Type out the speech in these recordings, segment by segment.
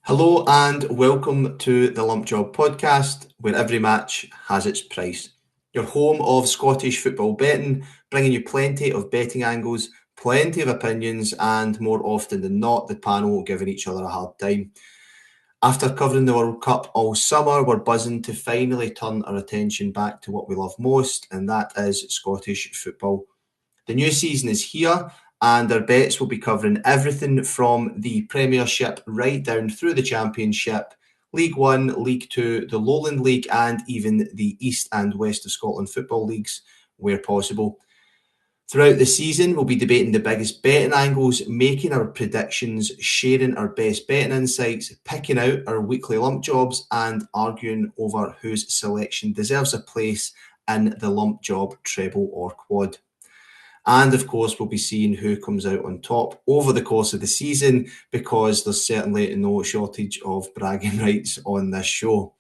Hello and welcome to the Lump Job podcast, where every match has its price. Your home of Scottish football betting, bringing you plenty of betting angles, plenty of opinions, and more often than not, the panel giving each other a hard time. After covering the World Cup all summer, we're buzzing to finally turn our attention back to what we love most, and that is Scottish football. The new season is here, and our bets will be covering everything from the Premiership right down through the Championship, League One, League Two, the Lowland League, and even the East and West of Scotland football leagues where possible. Throughout the season, we'll be debating the biggest betting angles, making our predictions, sharing our best betting insights, picking out our weekly lump jobs, and arguing over whose selection deserves a place in the lump job treble or quad. And of course, we'll be seeing who comes out on top over the course of the season, because there's certainly no shortage of bragging rights on this show.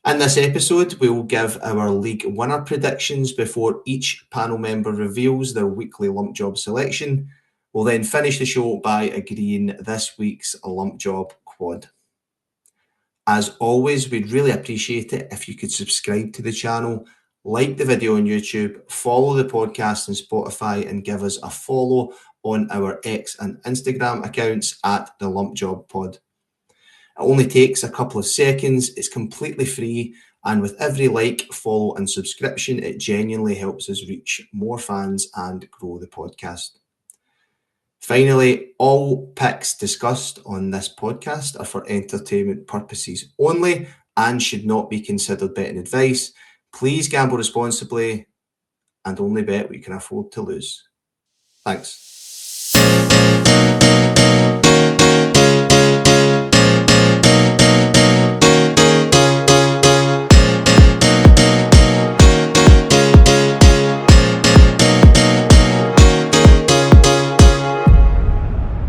In this episode, we will give our league winner predictions before each panel member reveals their weekly lump job selection. We'll then finish the show by agreeing this week's lump job quad. As always, we'd really appreciate it if you could subscribe to the channel, like the video on YouTube, follow the podcast on Spotify, and give us a follow on our X and Instagram accounts at the Lump Job Pod. It only takes a couple of seconds, it's completely free, and with every like, follow and subscription, it genuinely helps us reach more fans and grow the podcast. Finally, all picks discussed on this podcast are for entertainment purposes only and should not be considered betting advice. Please gamble responsibly and only bet what you can afford to lose. Thanks.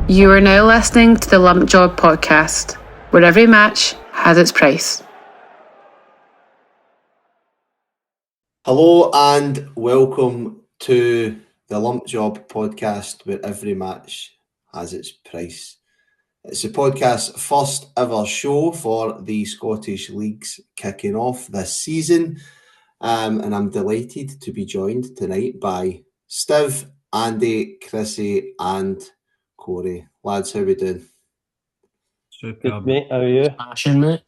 You are now listening to the Lump Job podcast, where every match has its price. Hello and welcome to the Lump Job podcast, where every match has its price. It's the podcast's first ever show for the Scottish Leagues kicking off this season, and I'm delighted to be joined tonight by Stiv, Andy, Chrissy and Corey. Lads, how we doing? Good, mate. How are you? Smashing, mate.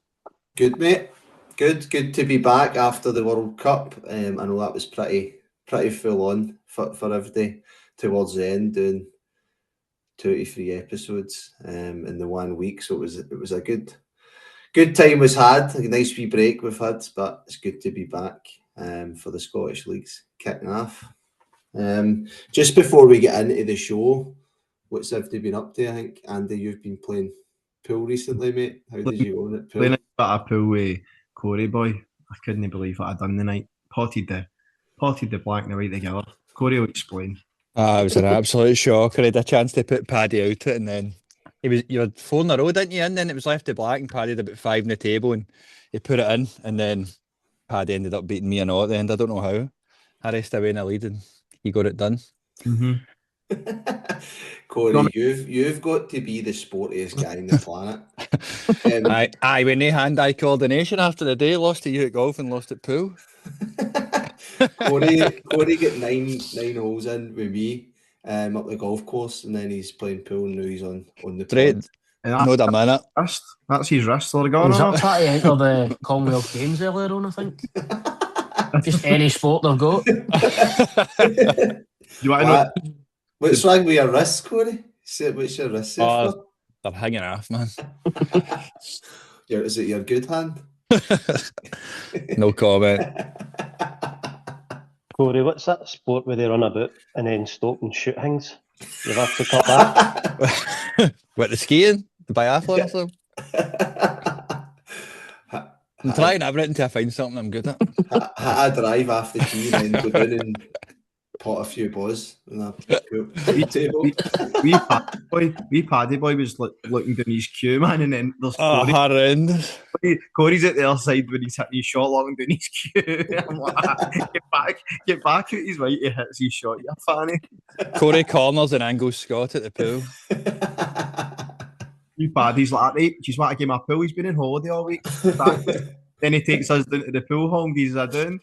Good, mate. Good to be back after the World Cup. I know that was pretty full on for everybody towards the end, doing 23 episodes in the 1 week. So it was a good time was had, a nice wee break we've had, but it's good to be back for the Scottish Leagues kicking off. Just before we get into the show, what's everybody been up to? I think, Andy, you've been playing pool recently, mate. How did you go on it? Playing a bit of pool with Corey boy. I couldn't believe what I'd done the night. Potted the black and the white together. Corey will explain. It was an absolute shock. I had a chance to put Paddy out it, and then you had 4 in a row, didn't you? And then it was left to black, and Paddy had about 5 in the table, and he put it in, and then Paddy ended up beating me and all at the end. I don't know how. I raced away in a lead, and he got it done. Mm-hmm. Corey, you've got to be the sportiest guy on the planet. Aye, with no hand-eye coordination after the day, lost to you at golf and lost at pool. Corey got nine holes in with me up the golf course, and then he's playing pool, and now he's on the Straight. Not a minute. That's his wrist they're going Was on. that trying to enter the Commonwealth Games earlier on, I think? Just any sport they've got. You want to know? What's wrong with your wrist, Corey? What's your wrist? They're hanging off, man. Is it your good hand? No comment. Corey, what's that sport where they run about and then stop and shoot things? You have to cut that. What, the skiing? The biathlon or something? I'm trying everything until I find something I'm good at. I drive off the tee and then go down and pot a few balls on a table. Wee Paddy boy was looking down his cue, man, and then there's Corey. Horrendous. Corey's at the other side when he's hitting his shot, looking down his cue. I'm like, get back out his right, he hits his shot, you fanny. Corey corners and angles Scott at the pool. You Paddy's like, right, do you want to give my pool? He's been in holiday all week. Then he takes us to the pool hall and gives us a doing.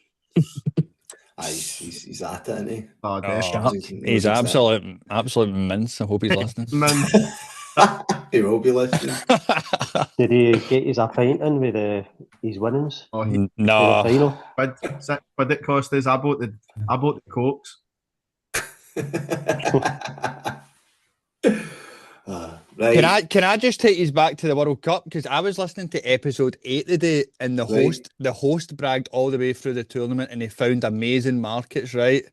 He's at it, isn't he? Oh, Shut up. He's absolute mince. I hope he's listening. Man, He will be listening. Did he get his a pint in with his winnings oh, in the No, final? but it cost us. I bought the cokes. Right. Can I just take you back to the World Cup, because I was listening to episode 8 today, and the host bragged all the way through the tournament, and he found amazing markets. Right.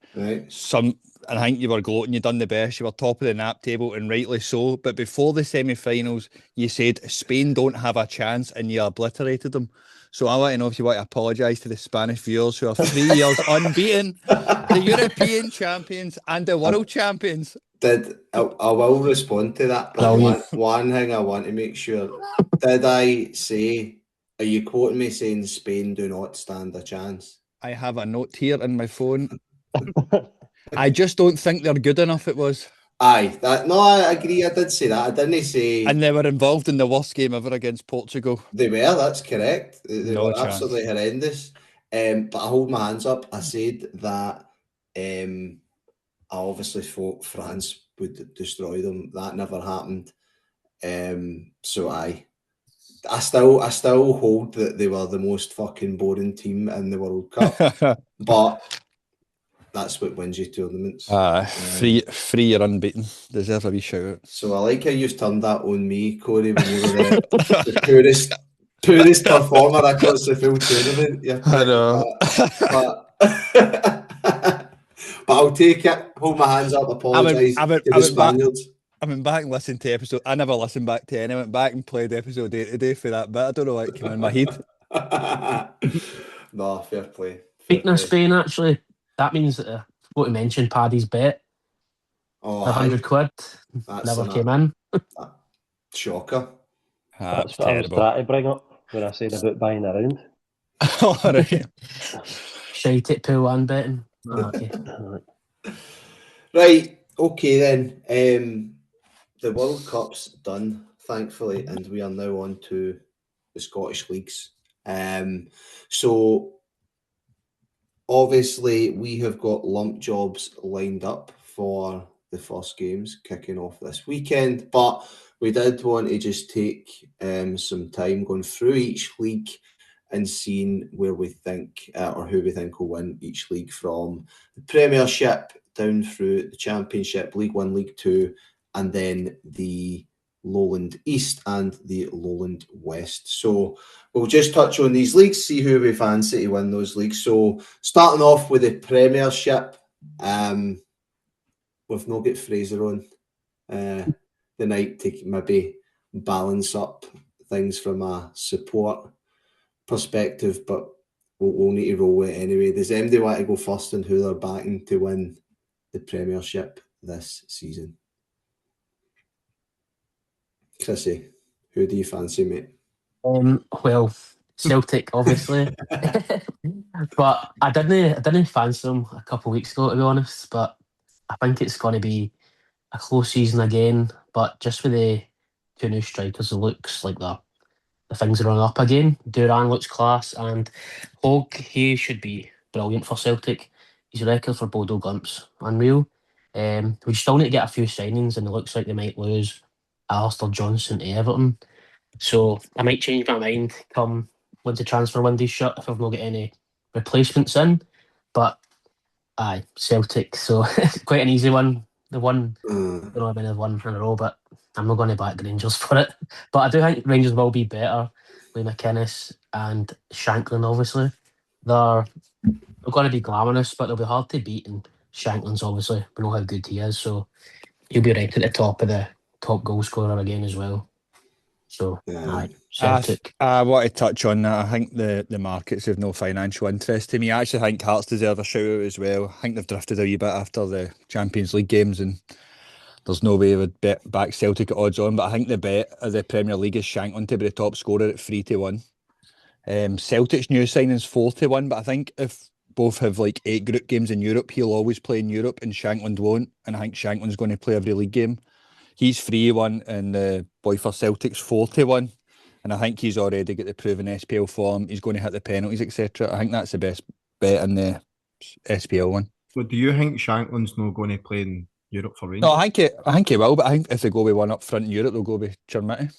And I think you were gloating. You done the best. You were top of the nap table, and rightly so. But before the semi-finals, you said Spain don't have a chance, and you obliterated them. So I want to know if you want to apologise to the Spanish viewers who are 3 years unbeaten, the European champions and the world champions. I will respond to that, but one thing I want to make sure, did I say, are you quoting me saying Spain do not stand a chance? I have a note here in my phone. I just don't think they're good enough, it was. Aye, I agree, I did say that. I didn't say... And they were involved in the worst game ever against Portugal. They were, that's correct. They were absolutely horrendous. But I hold my hands up. I said that I obviously thought France would destroy them. That never happened. So I still hold that they were the most fucking boring team in the World Cup. But that's what wins you tournaments. Free you're unbeaten. Deserve a wee shout out. So I like how you've turned that on me, Corey, when you were the poorest performer across the full tournament. Yeah, I know. But I'll take it. Hold my hands up. Apologise to the Spaniards. I went back and listened to episode. I never listened back to any. I went back and played episode 8 today for that bit. I don't know what came in my head. No, fair play. Speaking of Spain, actually, that means that what you mentioned, Paddy's bet, £100 never came in. Shocker. That's what I was trying to bring up when I said about buying around. All right. Shite at pool and betting. Okay. Right, okay then. The World Cup's done, thankfully, and we are now on to the Scottish leagues. So obviously we have got lump jobs lined up for the first games kicking off this weekend, but we did want to just take some time going through each league and seeing where we think or who we think will win each league, from the Premiership down through the Championship, League One, League Two, and then the Lowland East and the Lowland West. So we'll just touch on these leagues, see who we fancy to win those leagues. So starting off with the Premiership, we've not got Fraser on the night to maybe balance up things from a support perspective, but we'll need to roll it anyway. Does anybody want to go first on who they're backing to win the Premiership this season? Chrissy, who do you fancy, mate? Well, Celtic, obviously. But I didn't fancy them a couple of weeks ago, to be honest. But I think it's going to be a close season again. But just with the two new strikers, it looks like the things are on up again. Duran looks class, and Hogg, he should be brilliant for Celtic. His record for Bodo Glimps, unreal. We still need to get a few signings, and it looks like they might lose Alistair Johnson to Everton. So I might change my mind come once the transfer window's shut if I've not got any replacements in. But aye, Celtic. So quite an easy one. The one, I don't know how many I've won in a row, but I'm not going to back Rangers for it. But I do think Rangers will be better. Lee McInnes and Shanklin, obviously. They're going to be glamorous, but they'll be hard to beat. And Shanklin's obviously, we know how good he is. So he'll be right at the top of the top goal scorer again as well. So, aye, Celtic. I want to touch on that. I think the markets have no financial interest to me. I actually think Hearts deserve a shout out as well. I think they've drifted a wee bit after the Champions League games, and there's no way I would back Celtic at odds on. But I think the bet of the Premier League is Shanklin to be the top scorer at 3-1. Celtic's new signing's 4-1, but I think if both have like 8 group games in Europe, he'll always play in Europe, and Shanklin won't. And I think Shanklin's going to play every league game. He's 3-1, and the boy for Celtic's 4-1. And I think he's already got the proven SPL form. He's going to hit the penalties, etc. I think that's the best bet in the SPL one. So do you think Shankland's not going to play in Europe for Rangers? No, I think he will, but I think if they go with one up front in Europe, they'll go with Chermity.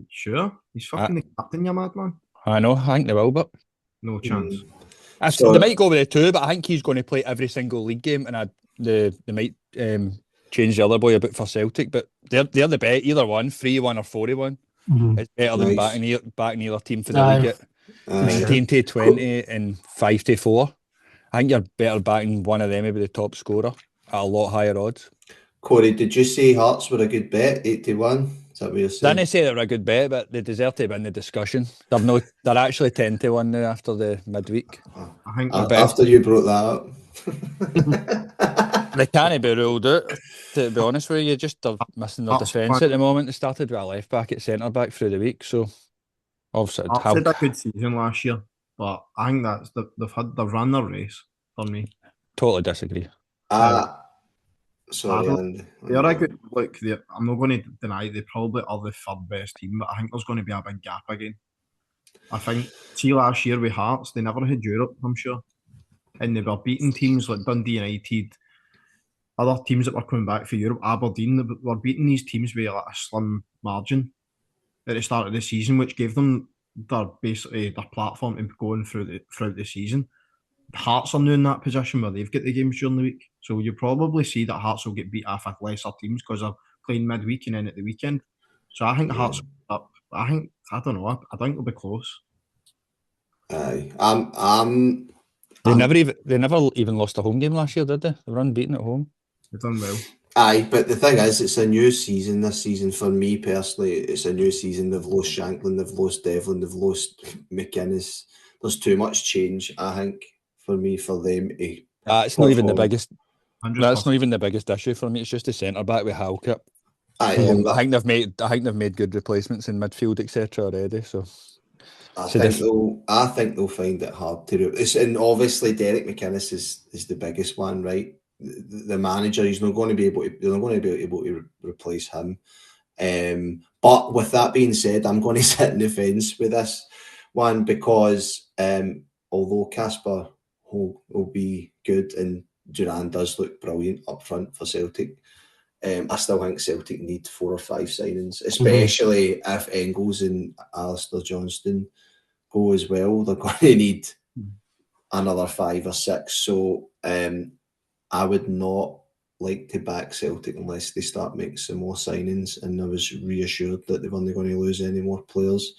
Sure? He's fucking the captain, you madman. I know, I think they will, but no chance. They might go with the two, but I think he's going to play every single league game, and they might change the other boy a bit for Celtic, but they're the bet, either one, 3-1 or 4-1. It's better than backing either team for the league at 19-20 and 5-4. I think you're better backing one of them, maybe the top scorer, at a lot higher odds. Corey, did you say Hearts were a good bet, 8-1? Is that what you're saying? Didn't say they were a good bet, but they deserve to win the discussion. They're actually 10-1 now after the midweek. I think after you brought that up. They can't be ruled out, to be honest with you. Just they're missing their defence at the moment. They started with a left back at centre back through the week, so obviously Hearts had a good season last year, but I think that's they've run their race for me. Totally disagree. Sorry, they're a good look. I'm not going to deny they probably are the third best team, but I think there's going to be a big gap again. I think, see last year with Hearts, they never had Europe, I'm sure, and they were beating teams like Dundee United, other teams that were coming back for Europe, Aberdeen. They were beating these teams with like a slim margin at the start of the season, which gave them their platform to go on throughout the season. Hearts are now in that position where they've got the games during the week, so you probably see that Hearts will get beat off with lesser teams because they're playing midweek and then at the weekend. So I think Hearts up. I think they'll be close. Aye, They never even lost a home game last year, did they? They were unbeaten at home. They've done well. Aye, but the thing is, it's a new season this season. For me personally, it's a new season. They've lost Shankland, they've lost Devlin, they've lost McInnes. There's too much change, I think, for me, for them. That's not even the biggest. 100%. That's not even the biggest issue for me. It's just the centre back with Halkett. I think they've made good replacements in midfield, etc. already. So I think they'll find it hard to. And obviously Derek McInnes is the biggest one, right? The manager, they're not going to be able to replace him. But with that being said, I'm going to sit in the fence with this one because although Casper will be good and Duran does look brilliant up front for Celtic, I still think Celtic need 4 or 5 signings, especially if Engels and Alistair Johnston go as well. They're going to need another 5 or 6. So I would not like to back Celtic unless they start making some more signings, and I was reassured that they weren't going to lose any more players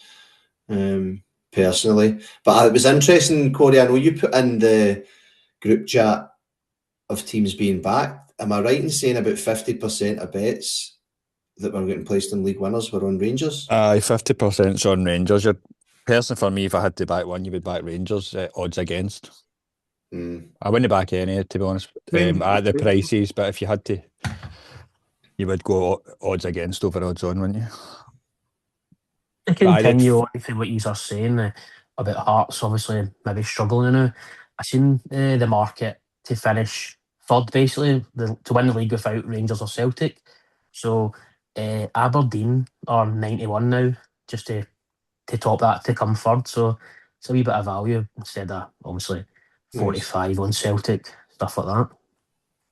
personally. But it was interesting, Corey, I know you put in the group chat of teams being backed. Am I right in saying about 50% of bets that were getting placed in league winners were on Rangers? 50% is on Rangers. Personally, for me, if I had to back one, you would back Rangers odds against. I wouldn't back any, to be honest, at the prices, but if you had to, you would go odds against over odds on, wouldn't you? To continue on to what you are saying about Hearts obviously maybe struggling now, I seen the market to finish third, basically, to win the league without Rangers or Celtic. So Aberdeen are 91 now, just to top that to come third. So it's a wee bit of value instead of obviously 45 on Celtic, stuff like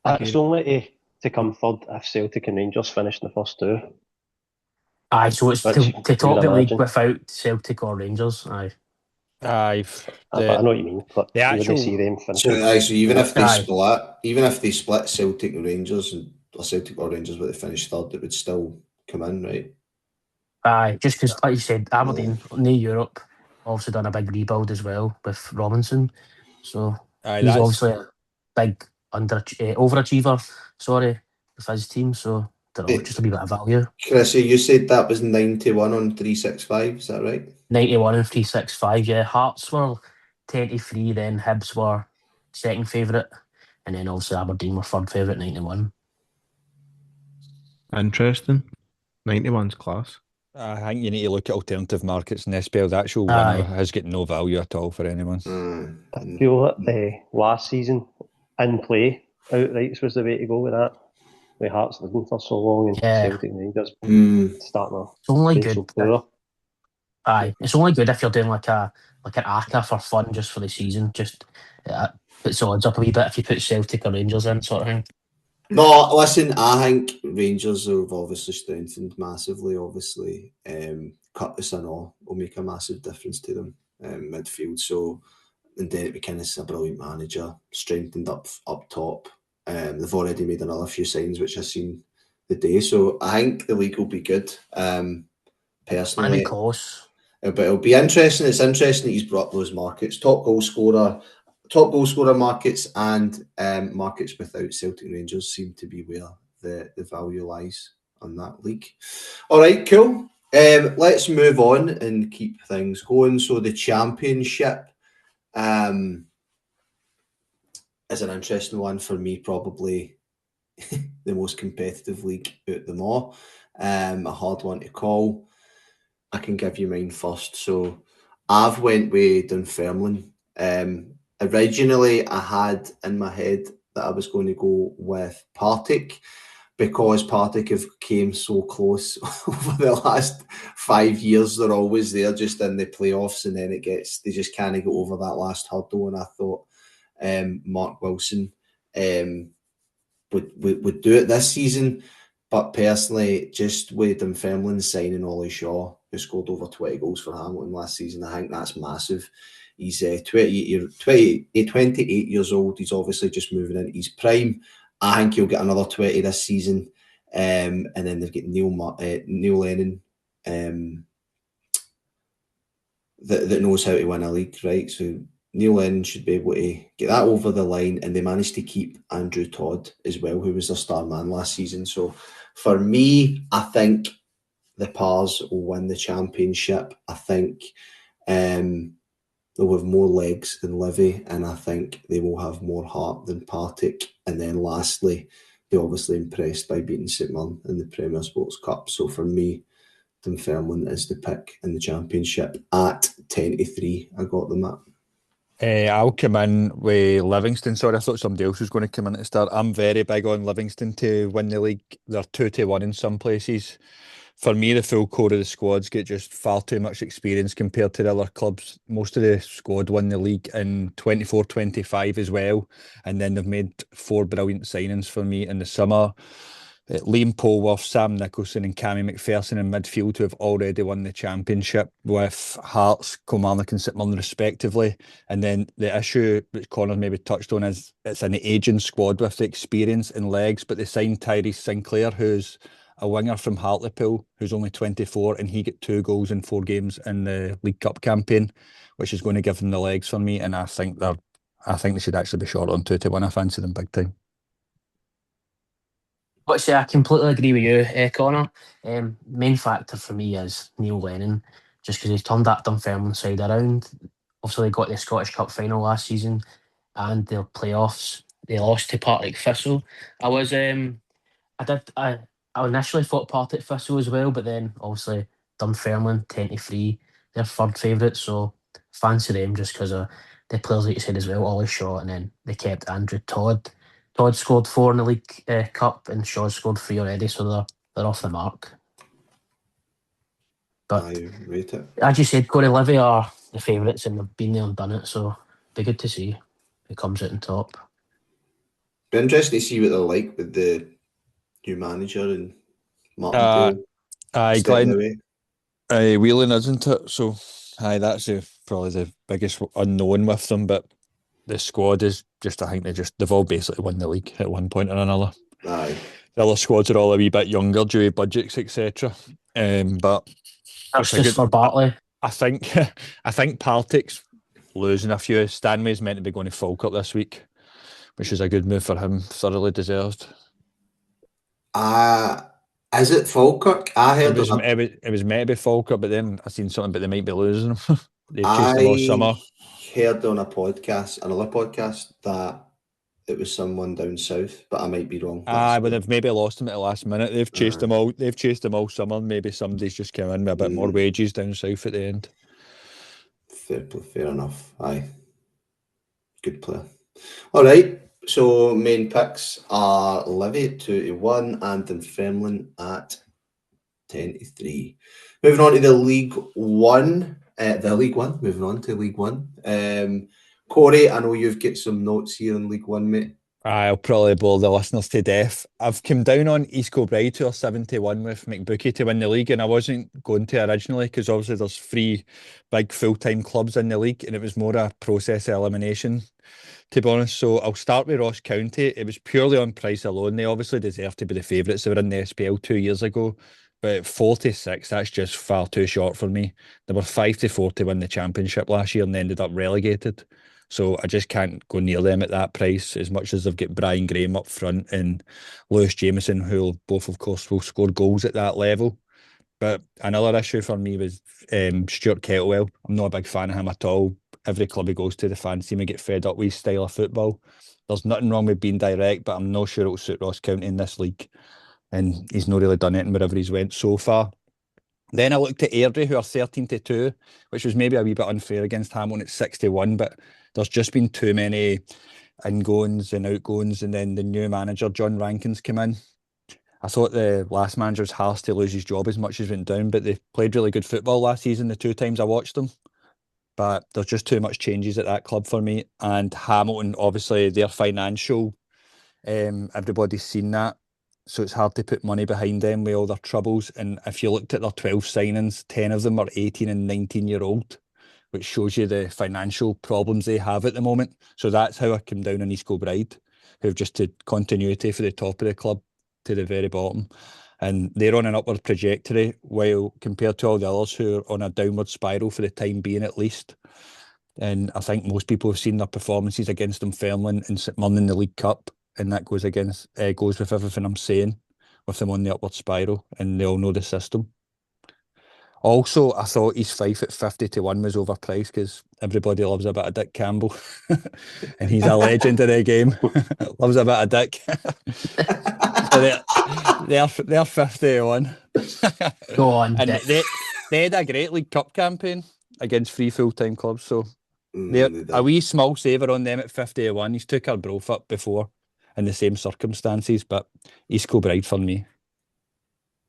that. It's only to come third if Celtic and Rangers finish in the first 2. Aye, so it's to top the league without Celtic or Rangers. Aye. I know what you mean. But the actual, see them finish. So even if they split Celtic and Rangers, or Celtic or Rangers, but they finish third, it would still come in, right? Aye, just because, like you said, Aberdeen, New Europe, obviously done a big rebuild as well with Robinson. So he's obviously a big overachiever, with his team. So just a wee bit of value. Chrissy, you said that was 91 on 365, is that right? 91 and 365, yeah. Hearts were 10-3, then Hibs were second favourite, and then obviously Aberdeen were third favourite, 91. Interesting. 91's class. I think you need to look at alternative markets in SPL. The actual winner has got no value at all for anyone. I feel that last season in play, outrights was the way to go with that. with Hearts leading for so long and Yeah. Celtic and Rangers starting It's only to good. so poor. It's only good if you're doing like an ACCA for fun, just for the season. Just puts the odds up a wee bit if you put Celtic or Rangers in, sort of thing. No, listen, I think Rangers have obviously strengthened massively. Obviously, Curtis and all will make a massive difference to them midfield. So, and Derek McInnes is a brilliant manager, strengthened up top. They've already made another few signs, which I've seen the day. So, I think the league will be good. Personally, Might be close. but it'll be interesting. It's interesting that he's brought those markets, top goal scorer markets, and markets without Celtic and Rangers seem to be where the value lies on that league. All right, cool. Let's move on and keep things going. So the Championship is an interesting one for me, probably the most competitive league out of them all. A hard one to call. I can give you mine first. So I've went with Dunfermline. Originally, I had in my head that I was going to go with Partick, because Partick have came so close over the last 5 years. They're always there just in the playoffs, and then they just can't get over that last hurdle. And I thought Mark Wilson would do it this season. But personally, just with Dunfermline signing Ollie Shaw, who scored over 20 goals for Hamilton last season, I think that's massive. He's 28 years old. He's obviously just moving into his prime. I think he'll get another 20 this season. And then they've got Neil Lennon that knows how to win a league, right? So Neil Lennon should be able to get that over the line, and they managed to keep Andrew Todd as well, who was their star man last season. So for me, I think the Pars will win the Championship. I think they'll have more legs than Livy, and I think they will have more heart than Partick. And then lastly, they're obviously impressed by beating St Mirren in the Premier Sports Cup. So for me, Dunfermline is the pick in the Championship at 10-3. I got them at. I'll come in with Livingston. Sorry, I thought somebody else was going to come in at the start. I'm very big on Livingston to win the league. They're 2-1 in some places. For me, the full core of the squads get just far too much experience compared to the other clubs. Most of the squad won the league in 24-25 as well. And then they've made 4 brilliant signings for me in the summer. Liam Polworth, Sam Nicholson and Cammy McPherson in midfield, who have already won the Championship with Hearts, Kilmarnock and St Mirren respectively. And then the issue which Connar maybe touched on is it's an ageing squad with the experience and legs, but they signed Tyrese Sinclair, who's a winger from Hartlepool, who's only 24, and he got 2 goals in 4 games in the League Cup campaign, which is going to give them the legs for me. And I think they should actually be short on 2-1. I fancy them big time. But I completely agree with you, Conor. Main factor for me is Neil Lennon, just because he's turned that Dunfermline side around. Obviously, they got the Scottish Cup final last season and the playoffs. They lost to Partick Thistle. I initially thought Partick Thistle as well, but then obviously Dunfermline 10-3, they're third favourite, so fancy them just because of the players like you said as well, Ollie Shaw, and then they kept Andrew Todd. Todd scored 4 in the League Cup and Shaw scored 3 already, so they're off the mark. But I rate it. as you said, Corey, Livy are the favourites and they've been there and done it, so be good to see who comes out on top. Be interesting to see what they're like with the new manager and Martin Poole stepping away. Wheeling, isn't it? So that's probably the biggest unknown with them, but the squad is just, I think they've all basically won the league at one point or another. Aye. The other squads are all a wee bit younger due to budgets, etc. But that's just for Bartley. I think Partick's losing a few. Stanley's meant to be going to Falkirk this week, which is a good move for him, thoroughly deserved. Is it Falkirk? I heard it was meant to be Falkirk, but then I seen something, but they might be losing him. They've chased him all summer. Heard on another podcast, that it was someone down south, but I might be wrong. But they've maybe lost him at the last minute. They've chased him all. They've chased him all summer. Maybe somebody's just come in with a bit more wages down south at the end. Fair enough. Aye, good player. All right. So main picks are Livy at 2-1 and Dunfermline at 10-3. Moving on to the League One. Moving on to League One. Corey, I know you've got some notes here in League One, mate. I'll probably bore the listeners to death. I've come down on East Kilbride to a 71 with McBookie to win the league, and I wasn't going to originally because obviously there's 3 big full-time clubs in the league, and it was more a process of elimination, to be honest. So I'll start with Ross County. It was purely on price alone. They obviously deserve to be the favourites. They were in the SPL 2 years ago, but at 46, that's just far too short for me. They were 5-4 to win the championship last year and they ended up relegated. So I just can't go near them at that price, as much as they've got Brian Graham up front and Lewis Jameson, who both, of course, will score goals at that level. But another issue for me was Stuart Kettlewell. I'm not a big fan of him at all. Every club he goes to, the fans seem to get fed up with his style of football. There's nothing wrong with being direct, but I'm not sure it'll suit Ross County in this league. And he's not really done anything wherever he's went so far. Then I looked at Airdrie, who are 13-2, which was maybe a wee bit unfair against Hamilton at 61, but there's just been too many ingoings and outgoings, and then the new manager, John Rankins, came in. I thought the last manager was harsh to lose his job as much as went down, but they played really good football last season, the 2 times I watched them. But there's just too much changes at that club for me. And Hamilton, obviously, their financial, everybody's seen that. So it's hard to put money behind them with all their troubles. And if you looked at their 12 signings, 10 of them are 18 and 19-year-old, which shows you the financial problems they have at the moment. So that's how I came down on East Kilbride, who've just had continuity for the top of the club to the very bottom. And they're on an upward trajectory, while compared to all the others who are on a downward spiral for the time being at least. And I think most people have seen their performances against Dunfermline and St Mirren in the League Cup, and that goes with everything I'm saying, with them on the upward spiral, and they all know the system. Also, I thought East Fife at 50-1 was overpriced because everybody loves a bit of Dick Campbell, and he's a legend in the game. Loves a bit of Dick. So they're 50-1. Go on, And Dick. they had a great League Cup campaign against 3 full-time clubs, so they're They did. a wee small saver on them at 50-1. He's took our Broth up before in the same circumstances, but East Kilbride for me.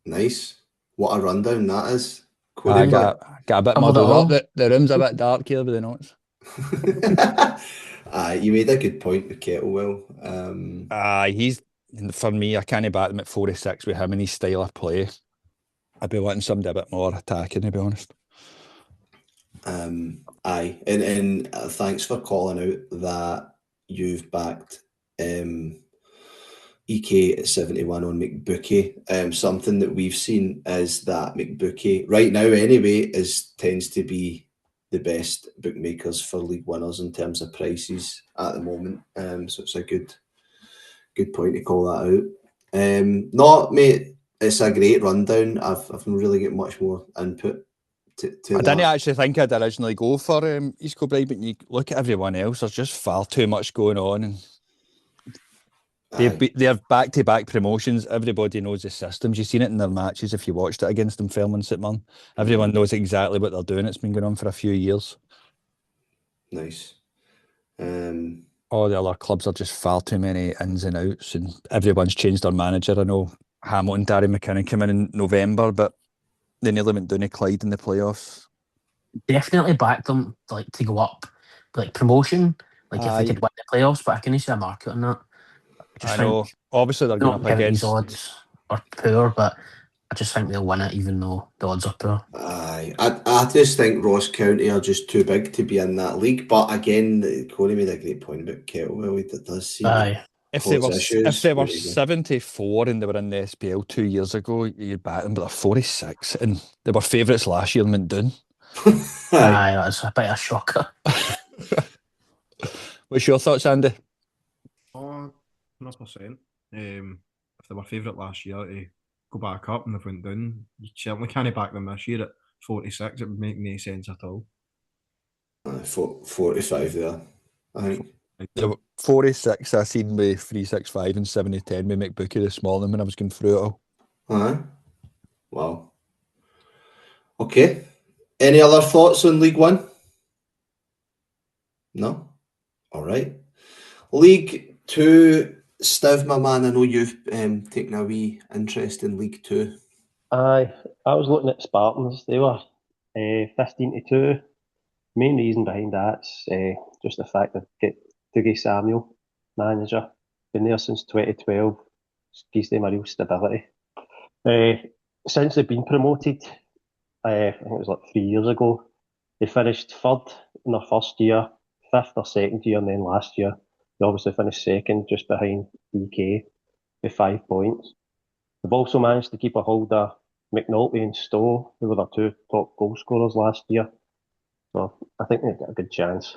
Nice. What a rundown that is. I got a bit Covered it muddled all. up. The room's a bit dark here with the notes. You made a good point with Kettlewell. He's, for me, I can't back him at 46 with him and his style of play. I'd be wanting somebody a bit more attacking, to be honest. Aye, and thanks for calling out that you've backed EK at 71 on McBookie. Something that we've seen is that McBookie, right now anyway, tends to be the best bookmakers for league winners in terms of prices at the moment. So it's a good point to call that out. Not, mate, it's a great rundown. I've not really got much more input to I that. didn't actually think I'd originally go for East Kilbride, but you look at everyone else, there's just far too much going on. And they have back-to-back promotions. Everybody knows the systems. You've seen it in their matches if you watched it against Dunfermline and St Mirren. Everyone knows exactly what they're doing. It's been going on for a few years. Nice. All the other clubs are just far too many ins and outs, and everyone's changed their manager. I know Hamilton, Darren McKinnon came in November, but they nearly went down to Clyde in the playoffs. Definitely back them to go up, promotion. If Aye. they could win the playoffs, but I can see a market on that. I know. Obviously, they're going Not up counting against. these odds are poor, but I just think they'll win it, even though the odds are poor. Aye, I just think Ross County are just too big to be in that league. But again, Corey made a great point about Kettlewell. It does seem Aye. If they were issues. 74 and they were in the SPL 2 years ago, you'd back them, but they're 46 and they were favourites last year and went down. Aye, that's a bit of a shocker. What's your thoughts, Andy? 100%. If they were favourite last year to go back up and they went down, you certainly can't back them this year at 46. It would make no sense at all. 45 there, I think. There were 46 I seen with 365 and 70-10 with McBookie this morning when I was going through it all. Wow. Okay. Any other thoughts on League One? No? All right. League To Stiv, my man, I know you've taken a wee interest in League Two. Aye, I was looking at Spartans. They were 15-2. Main reason behind that's just the fact that get Dougie Samuel, manager, been there since 2012. Gives them a real stability. Since they've been promoted, I think it was like 3 years ago, they finished third in their first year, fifth or second year, and then last year they obviously finished second, just behind EK with 5 points. They've also managed to keep a hold of McNulty and Stowe, who were their two top goal scorers last year. So I think they've got a good chance.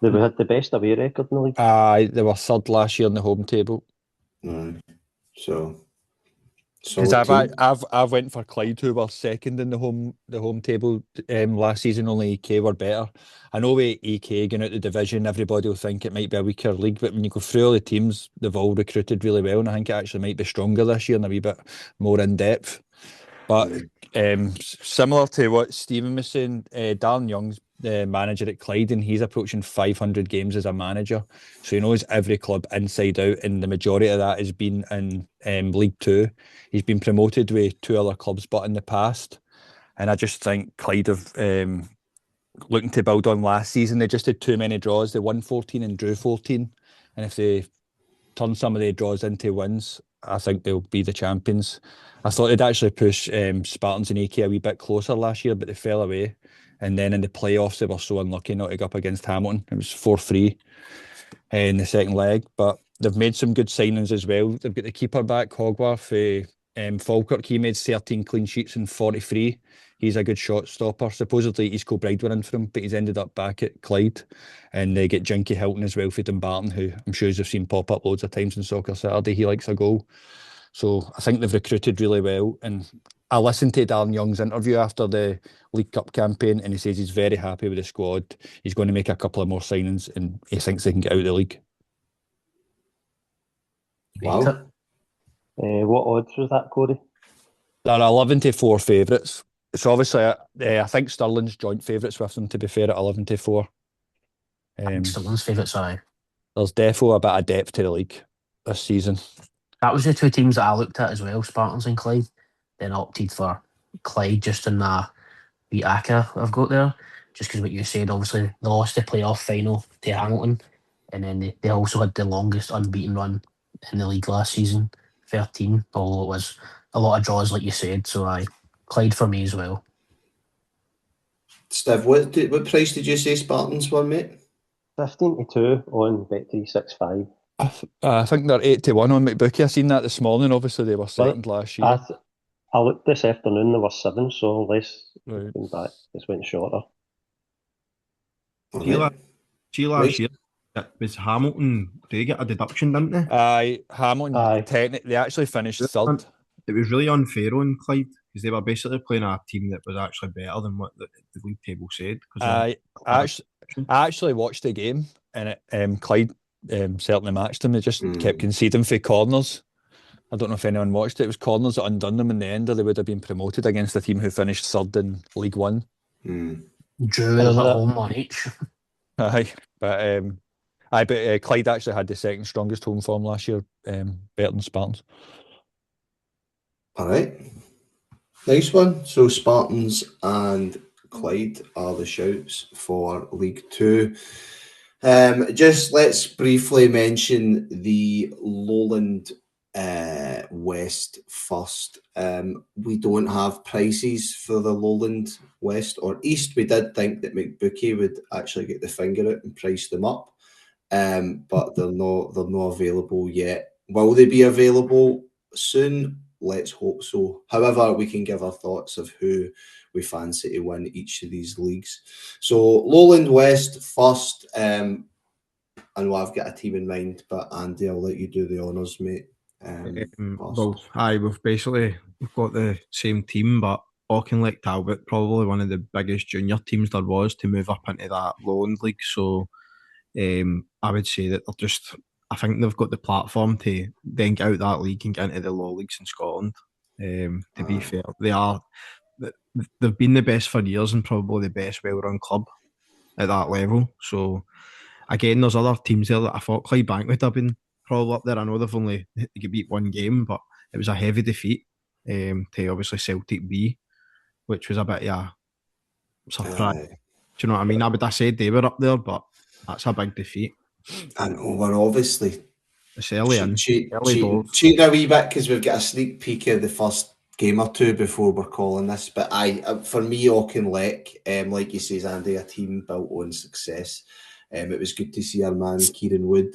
They've had the best away record in the league. They were third last year in the home table. So because I've went for Clyde, who were second in the home table last season. Only EK were better. I know with EK going out the division, everybody will think it might be a weaker league, but when you go through all the teams, they've all recruited really well, and I think it actually might be stronger this year and a wee bit more in depth. But similar to what Stephen was saying, Darren Young's the manager at Clyde, and he's approaching 500 games as a manager, so he knows every club inside out, and the majority of that has been in League Two. He's been promoted with 2 other clubs but in the past, and I just think Clyde have looking to build on last season. They just had too many draws. They won 14 and drew 14, and if they turn some of the draws into wins, I think they'll be the champions. I thought they'd actually push Spartans and AK a wee bit closer last year, but they fell away. And then in the playoffs, they were so unlucky not to go up against Hamilton. It was 4-3 in the second leg. But they've made some good signings as well. They've got the keeper back, Hogwarth. Falkirk, he made 13 clean sheets in 43. He's a good shot stopper. Supposedly East Kilbride were in for him, but he's ended up back at Clyde. And they get Jinky Hilton as well for Dumbarton, who I'm sure you've seen pop up loads of times in Soccer Saturday. He likes a goal. So I think they've recruited really well. And I listened to Darren Young's interview after the League Cup campaign, and he says he's very happy with the squad. He's going to make a couple of more signings, and he thinks they can get out of the league. Wow. What odds was that, Corey? They're 11-4 favourites. So obviously, I think Stirling's joint favourites with them, to be fair, at 11-4. Stirling's favourites, aye. There's definitely a bit of depth to the league this season. That was the 2 teams that I looked at as well, Spartans and Clyde. Then opted for Clyde just in the wee ACCA I've got there. Just because what you said, obviously, they lost the playoff final to Hamilton, and then they also had the longest unbeaten run in the league last season, 13, although it was a lot of draws, like you said. So aye, Clyde for me as well. Stiv, what price did you say Spartans were, mate? 15-2 on Bet365. I think they're 8-1 on McBookie. I seen that this morning. Obviously, they were second last year. I looked this afternoon, there were 7, so unless Right. back, this went shorter. See last year, it was Hamilton, they get a deduction, didn't they? Aye, Hamilton, technically, they actually finished third. It was really unfair on Clyde, because they were basically playing a team that was actually better than what the league table said. I actually watched the game, and Clyde certainly matched them. They just kept conceding for corners. I don't know if anyone watched it. It was corners that undone them in the end, or they would have been promoted against a team who finished third in League One. Drew with a home on each. Aye, but Clyde actually had the second strongest home form last year, better than Spartans. All right, nice one. So Spartans and Clyde are the shouts for League Two. Just let's briefly mention the Lowland West first. We don't have prices for the Lowland West or East. We did think that McBookie would actually get the finger out and price them up, but they're not available yet. Will they be available soon? Let's hope so. However, we can give our thoughts of who we fancy to win each of these leagues. So Lowland West first, and I've got a team in mind, but Andy, I'll let you do the honours, mate. Well, we've got the same team, but Auchinleck Talbot, probably one of the biggest junior teams there was to move up into that Lowland League. So I would say that I think they've got the platform to then get out that league and get into the low leagues in Scotland. To be fair, they've been the best for years and probably the best well-run club at that level. So again, there's other teams there that I thought Clydebank would have been probably up there. I know they've only beat one game, but it was a heavy defeat to obviously Celtic B, which was a bit surprise. Do you know what I mean? I would have said they were up there, but that's a big defeat. And we're obviously it's early doors. Cheating a wee bit because we've got a sneak peek of the first game or two before we're calling this. But for me, Auchinleck, like you say, Andy, a team built on success. It was good to see our man Kieran Wood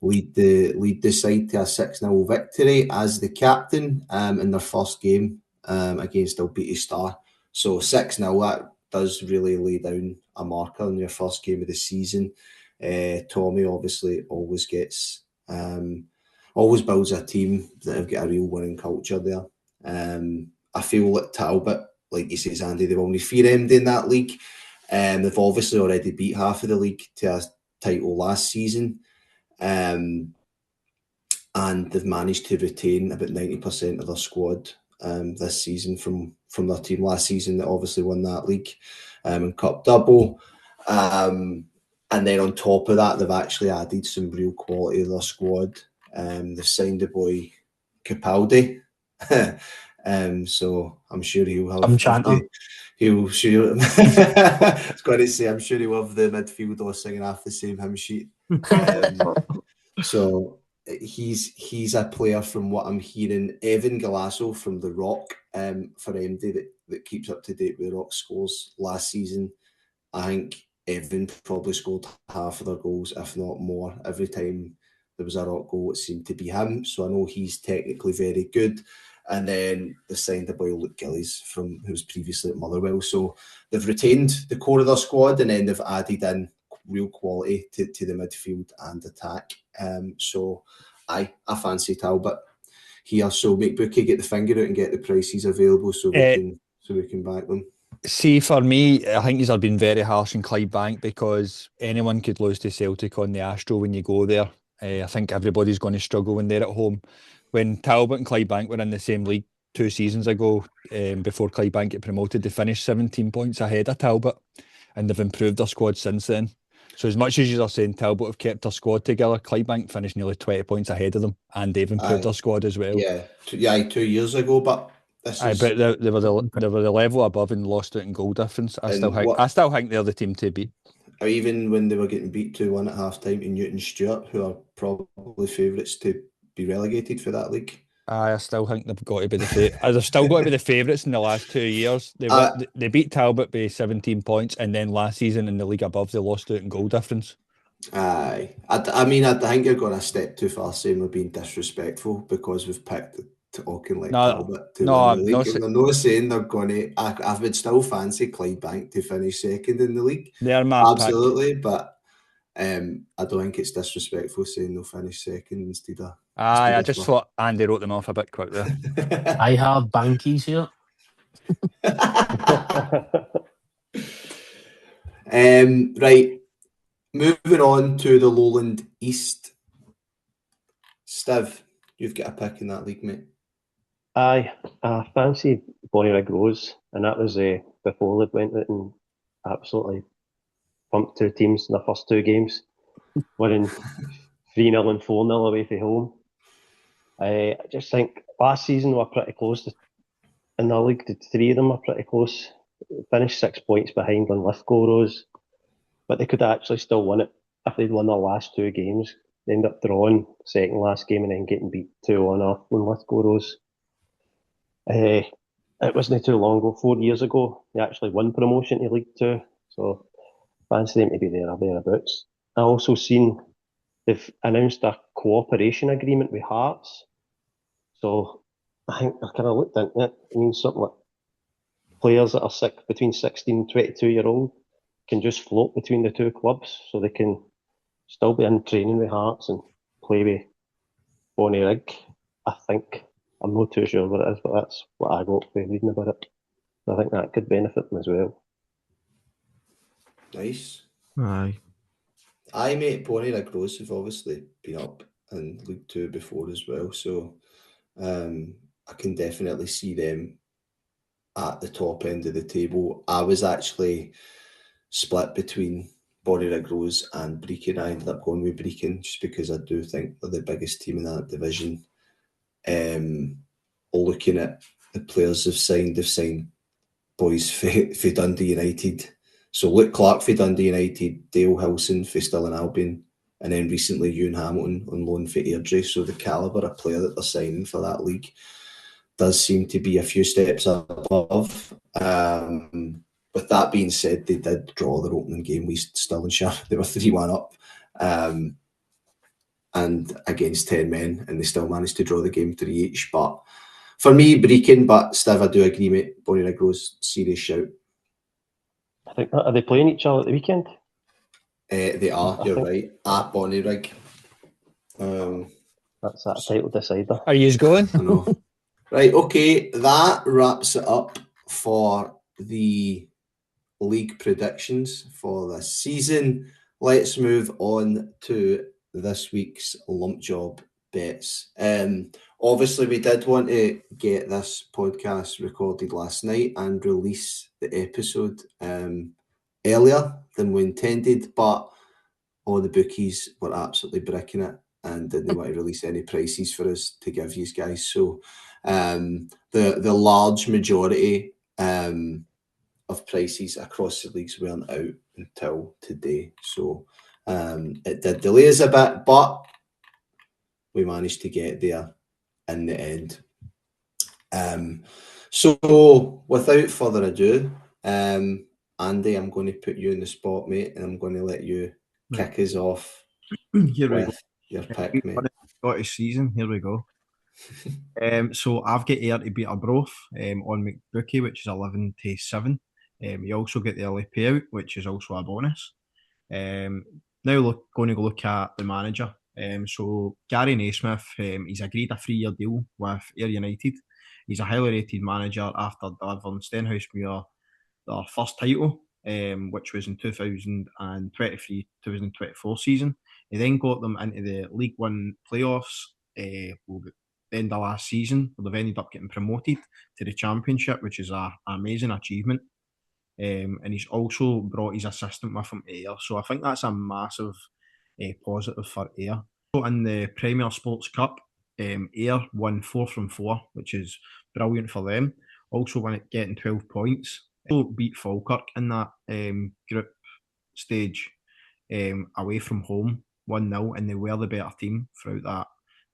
lead the side to a 6-0 victory as the captain in their first game against Albeatty Star. So 6-0, that does really lay down a marker in your first game of the season. Tommy obviously always builds a team that have got a real winning culture there. I feel like Talbot, like you say, Andy, they've only 4 MD in that league. They've obviously already beat half of the league to a title last season. And they've managed to retain about 90% of their squad this season from their team last season that obviously won that league and cup double. And then on top of that, they've actually added some real quality to their squad. They've signed the boy Capaldi. So I'm sure he'll have... I'm chanter. He'll sure... I was going to say, I'm sure he'll have the midfielder singing off the same hymn sheet. So he's a player from what I'm hearing. Evan Galasso from the Rock for MD that keeps up to date with Rock scores last season. I think Evan probably scored half of their goals, if not more. Every time there was a Rock goal, it seemed to be him. So I know he's technically very good. And then they signed the boy Luke Gillies who was previously at Motherwell. So they've retained the core of their squad and then they've added in real quality to the midfield and attack. So I fancy Talbot here. So make bookie, get the finger out and get the prices available so we can back them. See, for me, I think he's been very harsh in Clydebank because anyone could lose to Celtic on the Astro when you go there. I think everybody's going to struggle when they're at home. When Talbot and Clydebank were in the same league 2 seasons ago, before Clydebank get promoted, they finished 17 points ahead of Talbot, and they've improved their squad since then. So as much as you're saying Talbot have kept their squad together, Clydebank finished nearly 20 points ahead of them, and they've improved their squad as well. Yeah, 2 years ago, but but they were the level above and lost out in goal difference. I still think they're the team to beat. Or even when they were getting beat 2-1 at half time in Newton Stewart, who are probably favourites to be relegated for that league. I still think they've got to be they've still got to be the favourites in the last 2 years. They beat Talbot by 17 points, and then last season in the league above they lost out in goal difference. Aye, I mean, I think you're going a step too far saying we're being disrespectful because we've picked Auchinleck Talbot to win the league. I'm not saying they're going to. I would still fancy Clydebank to finish second in the league. They're absolutely, but I don't think it's disrespectful saying they'll finish second instead of. I just thought Andy wrote them off a bit quick there. I have Bankies here. Right, moving on to the Lowland East. Stiv, you've got a pick in that league, mate. I fancy Bonnyrigg Rose, and that was before they went out and absolutely pumped 2 teams in the first 2 games, winning 3-0 and 4-0 away from home. I just think last season we were pretty close in the league. The 3 of them were pretty close. Finished 6 points behind on Lithgow Rose, but they could actually still win it if they'd won their last 2 games. They ended up drawing second last game and then getting beat 2-1 off on Lithgow Rose. It wasn't too long ago, 4 years ago, they actually won promotion to League 2. So fancy them to be there or thereabouts. I also seen they've announced a cooperation agreement with Hearts. So I think I kind of looked into it. It means something like players that are between 16 and 22-year-old can just float between the 2 clubs, so they can still be in training with Hearts and play with Bonnyrigg. I think. I'm not too sure what it is, but that's what I got from reading about it. I think that could benefit them as well. Nice. Aye. Mate, Bonnyrigg Rose have obviously been up in League 2 before as well, so I can definitely see them at the top end of the table. I was actually split between Bonnyrigg Rose and Brechin. I ended up going with Brechin just because I do think they're the biggest team in that division. Looking at the players they've signed boys for Dundee United. So Luke Clark for Dundee United, Dale Hilson for Stirling Albion, and then recently Ewan Hamilton on loan for Airdrie. So the calibre of player that they're signing for that league does seem to be a few steps above. With that being said, they did draw their opening game with Stirlingshire. They were 3-1 up and against 10 men, and they still managed to draw the game 3 each. But for me, Brechin, but Stiv, I do agree, mate. Bonnyrigg Rose, serious shout. I think, are they playing each other at the weekend? They are, you're right, at Bonnyrigg. That's that title decider. Are you going? I know. Right, okay, that wraps it up for the league predictions for this season. Let's move on to this week's lump job bets. Obviously, we did want to get this podcast recorded last night and release the episode earlier than we intended, but all the bookies were absolutely bricking it and didn't want to release any prices for us to give you guys. So the large majority of prices across the leagues weren't out until today. So it did delay us a bit, but we managed to get there in the end. So without further ado, Andy, I'm going to put you in the spot, mate, and I'm going to let you kick us off Here we go. with your pick, mate. Scottish season, here we go. So I've got Ayr to beat Arbroath on McBookie, which is 11-7. You also get the early payout, which is also a bonus. Now going to go look at the manager. So Gary Naismith, he's agreed a 3-year deal with Ayr United. He's a highly rated manager after delivering Stenhousemuir their first title, which was in 2023-2024 season. He then got them into the League One playoffs the end of last season, where they've ended up getting promoted to the Championship, which is an amazing achievement. And he's also brought his assistant with him to Ayr. So I think that's a massive positive for Ayr. So in the Premier Sports Cup, Ayr won 4 from 4, which is brilliant for them. Also getting 12 points. Also beat Falkirk in that group stage away from home 1-0, and they were the better team throughout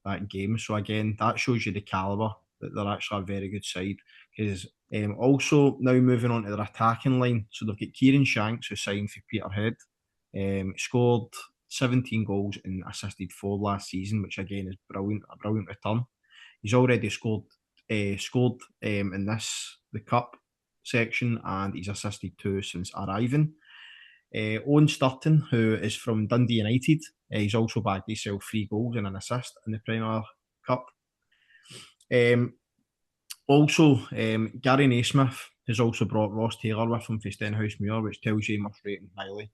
that game. So again, that shows you the calibre, that they're actually a very good side. Because also now moving on to their attacking line, so they've got Kieran Shanks, who signed for Peterhead. Scored 17 goals and assisted 4 last season, which again is a brilliant return. He's already scored in the cup section, and he's assisted 2 since arriving. Owen Sturton, who is from Dundee United, he's also bagged himself 3 goals and an assist in the Premier Cup. Gary Naismith has also brought Ross Taylor with him for Stenhousemuir, which tells you he must rate him highly.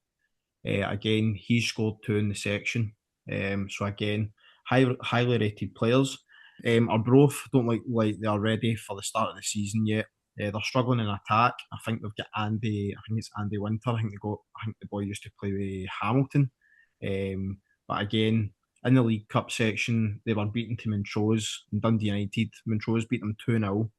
Again, he's scored 2 in the section. So again, highly rated players. Arbroath don't look like they are ready for the start of the season yet. They're struggling in attack. I think they've got Andy. I think it's Andy Winter. I think the boy used to play with Hamilton. But again, in the League Cup section, they were beaten to Montrose and Dundee United. Montrose beat them 2-0,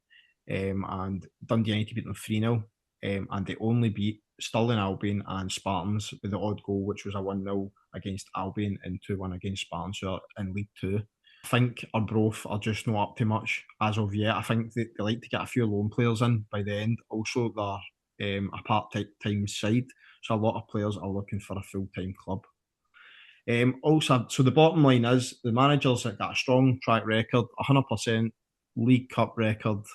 and Dundee United beat them 3-0. And they only beat Stirling Albion and Spartans with the odd goal, which was a 1-0 against Albion and 2-1 against Spartans, who are in League 2. I think Arbroath are just not up to much as of yet. I think they like to get a few loan players in by the end. Also, they're a part-time side, so a lot of players are looking for a full-time club. So the bottom line is the manager's got a strong track record, 100% League Cup record.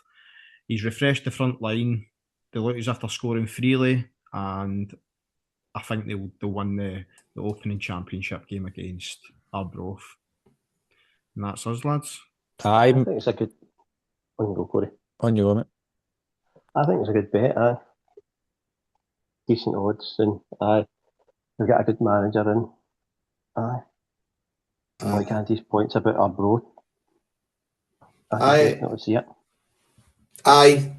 He's refreshed the front line. They look as if they're scoring freely, and I think they'll win the opening championship game against Arbroath. And that's us, lads. I think it's a good... On go, Corey. On you, mate. I think it's a good bet, aye. Decent odds, and they've got a good manager in. Aye. Like Andy's points about Arbroath. I definitely see it. I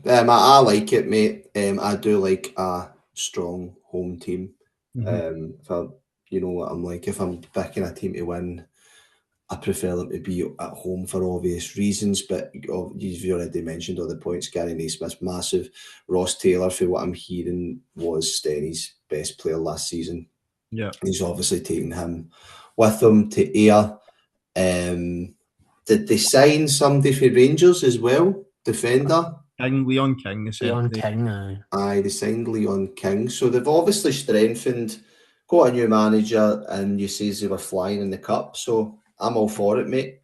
like it, mate. I do like a strong home team. If I, you know what I'm like, if I'm picking a team to win, I prefer them to be at home for obvious reasons, but you've already mentioned all the points. Gary Naismith's massive. Ross Taylor, for what I'm hearing, was Stenny's best player last season. Yeah. He's obviously taken him with them to Ayr. Did they sign somebody for Rangers as well? Defender? Leon King. Leon King, Aye, they signed Leon King. So they've obviously strengthened, got a new manager, and you say they were flying in the cup. So I'm all for it, mate.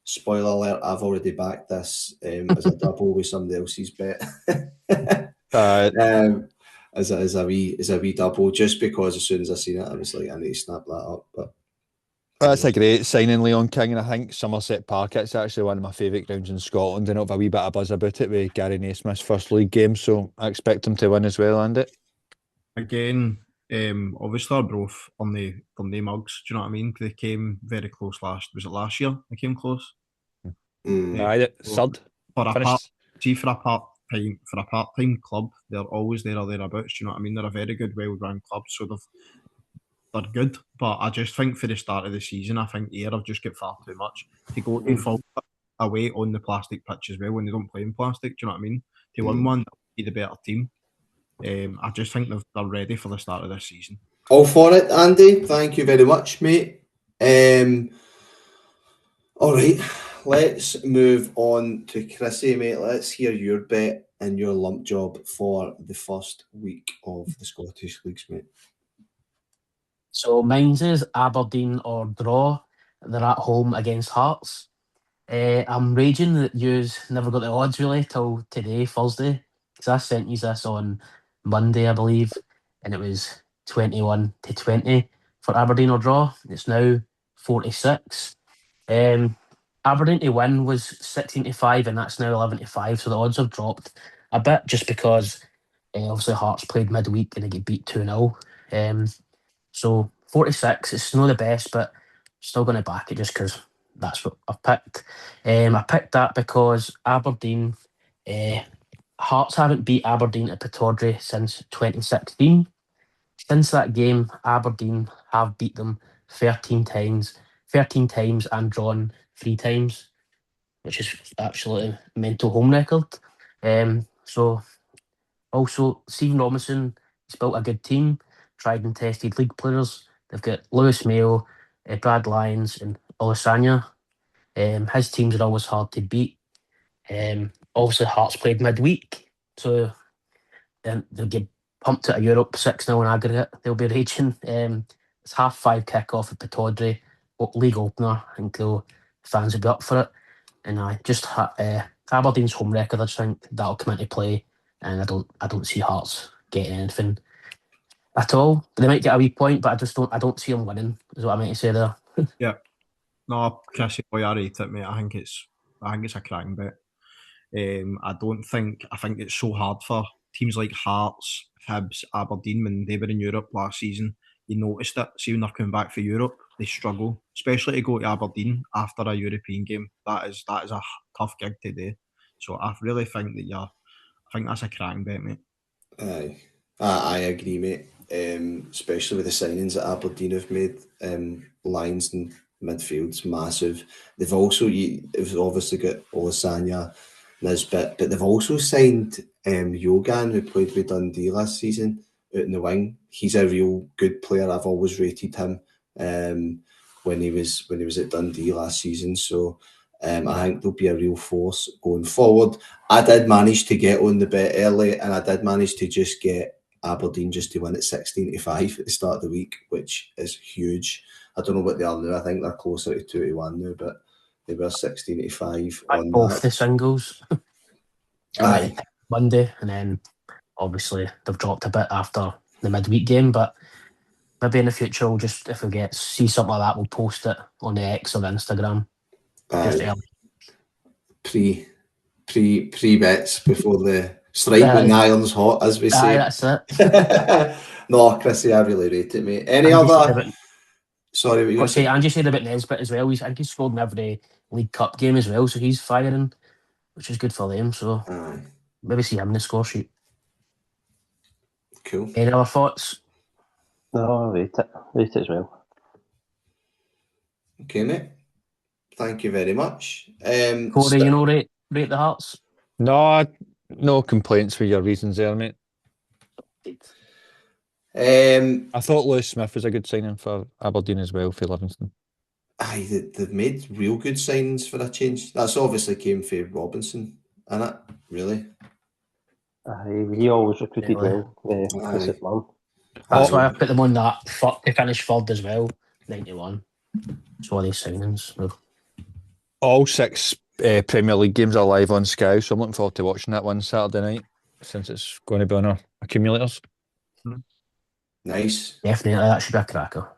Spoiler alert, I've already backed this as a double with somebody else's bet. As a wee double, just because as soon as I seen it, I was like, I need to snap that up. But That's a great signing, Leon King, and I think Somerset Park, it's actually one of my favourite grounds in Scotland, and I've a wee bit of buzz about it with Gary Naismith's first league game, so I expect him to win as well, Andy. Again, obviously they're both on the mugs, do you know what I mean? They came very close was it last year they came close? Aye, third. For a part-time club, they're always there or thereabouts, do you know what I mean? They're a very good, well-run club, so they're good, but I just think for the start of the season, I think Ayr have just got far too much to go too far away on the plastic pitch as well when they don't play in plastic. Do you know what I mean? To win one, be the better team. I just think they're ready for the start of this season. All for it, Andy. Thank you very much, mate. All right, let's move on to Chrissy, mate. Let's hear your bet and your lump job for the first week of the Scottish Leagues, mate. So mine's is Aberdeen or draw. They're at home against Hearts. I'm raging that yous never got the odds really till today, Thursday, because I sent you this on Monday, I believe, and it was 21-20 for Aberdeen or draw. It's now 46. Aberdeen to win was 16-5, and that's now 11-5, so the odds have dropped a bit just because obviously Hearts played midweek and they get beat 2-0. So 46, it's not the best, but still going to back it just because that's what I've picked. I picked that because Aberdeen, Hearts haven't beat Aberdeen at Pittodrie since 2016. Since that game, Aberdeen have beat them 13 times and drawn 3 times, which is absolutely mental home record. So also, Stephen Robinson, he's built a good team, tried and tested league players. They've got Lewis Mayo, Brad Lyons, and Olasanya. His teams are always hard to beat. Obviously, Hearts played midweek, so then they'll get pumped out of Europe 6-0 in aggregate. They'll be raging. It's 5:30 kick-off at Pittodrie, league opener. I think fans will be up for it. And I just Aberdeen's home record, I just think that'll come into play. And I don't see Hearts getting anything at all. They might get a wee point, but I don't see them winning, is what I meant to say there. Yeah. No, Chrissy, boy, I rate it, mate. I think it's a cracking bet. I think it's so hard for teams like Hearts, Hibs, Aberdeen when they were in Europe last season. You noticed it. See when they're coming back for Europe, they struggle, especially to go to Aberdeen after a European game. That is a tough gig to do. So I really think that I think that's a cracking bet, mate. Aye, I agree, mate. Especially with the signings that Aberdeen have made. Lines and midfield's massive. They've obviously got Olasanya, Nisbet, but they've also signed Yogan, who played with Dundee last season, out in the wing. He's a real good player. I've always rated him when he was at Dundee last season. So I think there'll be a real force going forward. I did manage to get on the bet early, and I did manage to just get Aberdeen just to win at 16-5 at the start of the week, which is huge. I don't know what they are now. I think they're closer to 2-1 now, but they were 16-5 on both the singles. Aye. Monday, and then obviously they've dropped a bit after the midweek game, but maybe in the future we'll just, if we see something like that, we'll post it on the X or Instagram. Pre bets before the strike when the iron's hot, as we say. That's it. No, Chrissy, I really rate it, mate. Any other? Sorry, what you were saying? Angie said about Nesbitt as well. I think he's scored in every League Cup game as well, so he's firing, which is good for them. So maybe see him in the score sheet. Cool. Any other thoughts? No, rate it as well. Okay, mate. Thank you very much. Corey, you know, rate the Hearts. No complaints for your reasons there, mate. I thought Lewis Smith was a good signing for Aberdeen as well for Livingston. Aye, they've made real good signings for a change. That's obviously came for Robinson, innit? Really? Aye, he always recruited Really? well. Aye. That's why I put them on that. They finished third as well, 91. So all these signings. All 6 Premier League games are live on Sky, so I'm looking forward to watching that one Saturday night, since it's going to be on our accumulators. Nice. Definitely, that should be a cracker.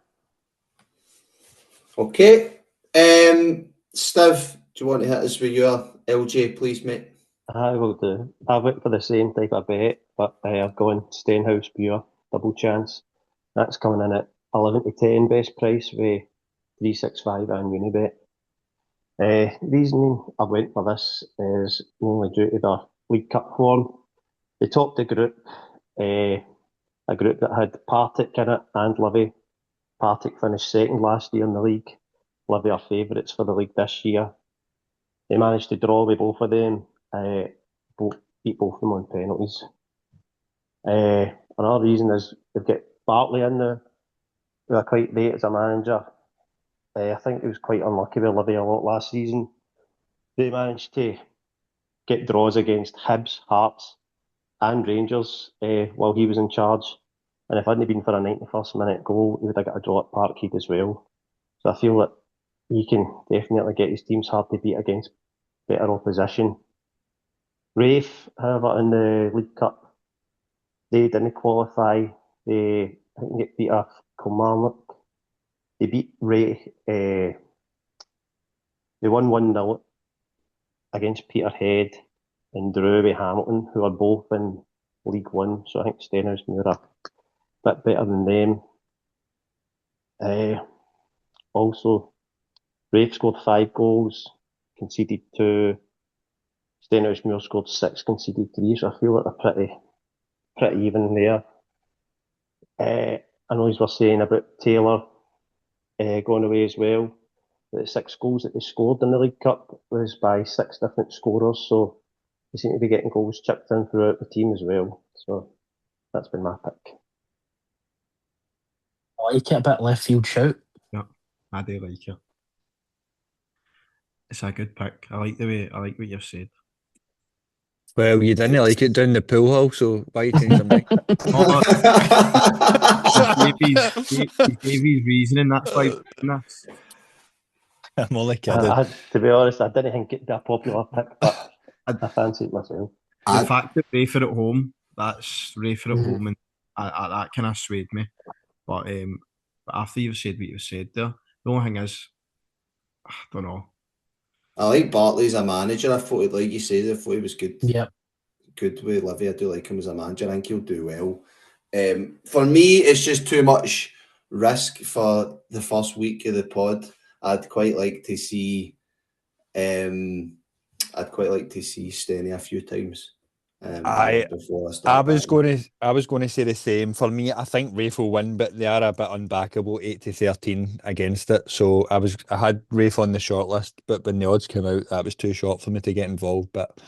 Okay. Stiv, do you want to hit us with your LJ, please, mate? I will do. I went for the same type of bet, but I've gone Stenhouse Pure, double chance. That's coming in at 11 to 10 best price with 365 and Unibet. Reasoning I went for this is only due to the League Cup form. They topped the group, a group that had Partick in it and Livy. Partick finished second last year in the league. Livy are favourites for the league this year. They managed to draw with both of them, beat both of them on penalties. Another reason is they've got Bartley in there, who I quite rate as a manager. I think he was quite unlucky with Livy a lot last season. They managed to get draws against Hibs, Hearts and Rangers while he was in charge. And if it hadn't been for a 91st minute goal, he would have got a draw at Parkhead as well. So I feel that he can definitely get his teams hard to beat against better opposition. Rafe, however, in the League Cup, they didn't qualify. I think they beat a Kilmarnock. They beat Ray. They won 1-0 against Peterhead and drew with Hamilton, who are both in League One. So I think Stenhouse Muir are a bit better than them. Also, Rafe scored 5 goals, conceded 2. Stenhouse Muir scored 6, conceded 3. So I feel like they're pretty even there. I know you were saying about Taylor going away as well. The 6 goals that they scored in the League Cup was by 6 different scorers, so they seem to be getting goals chipped in throughout the team as well. So that's been my pick. I like it, a bit left field shout. Yeah, I do like it. It's a good pick. I like what you've said. Well, you didn't like it down the pool hall, so why you changing your mind? He gave his reasoning, that's why he's doing this. I'm only kidding. To be honest, I didn't think it'd be a popular pick, but I fancy it myself. The fact that Rafer at home, that's Rafer at home, and that kind of swayed me. But after you've said what you've said there, the only thing is, I don't know. I like Bartley as a manager. I thought, like you said, I thought he was good. Yeah. Good with Livy. I do like him as a manager. I think he'll do well. For me, it's just too much risk for the first week of the pod. I'd quite like to see Stenny a few times. Before I was going to say the same. For me, I think Rafe will win, but they are a bit unbackable, 8-13 against it. So I had Rafe on the short list, but when the odds came out, that was too short for me to get involved. But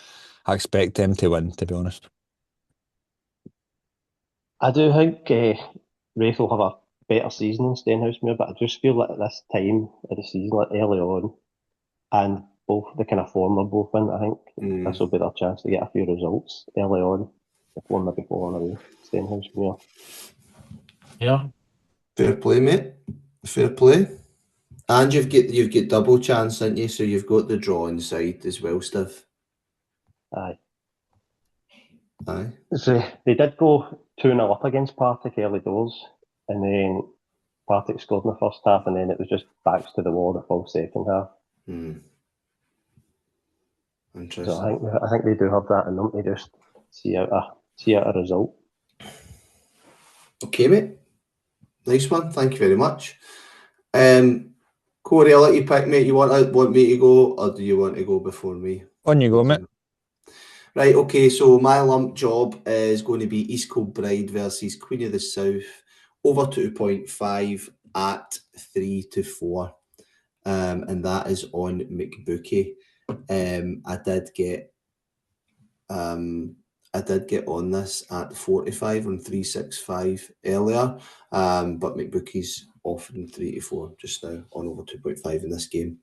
I expect them to win, to be honest. I do think Rafe will have a better season than Stenhouse Muir, but I just feel like at this time of the season, like early on, and both the kind of form they're both in, I think this will be their chance to get a few results early on before maybe falling away. Stenhouse Muir. Yeah. Fair play, mate. Fair play. And you've got double chance, haven't you? So you've got the draw inside as well, Stiv. Aye. So they did go 2-0 up against Partick early doors, and then Partick scored in the first half, and then it was just backs to the wall the full second half. Interesting. So I think they do have that in them to just see out a result. Okay, mate. Nice one. Thank you very much. Corey, I'll let you pick, mate. You want me to go, or do you want to go before me? On you go, mate. Right, okay, so my lump job is going to be East Kilbride versus Queen of the South over 2.5 at 3-4. And that is on McBookie. I did get on this at 45 on 365 earlier, but McBookie's offering 3-4 just now on over 2.5 in this game.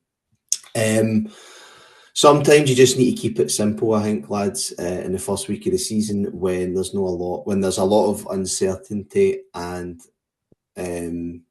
Sometimes you just need to keep it simple, I think, lads, in the first week of the season when there's a lot of uncertainty and we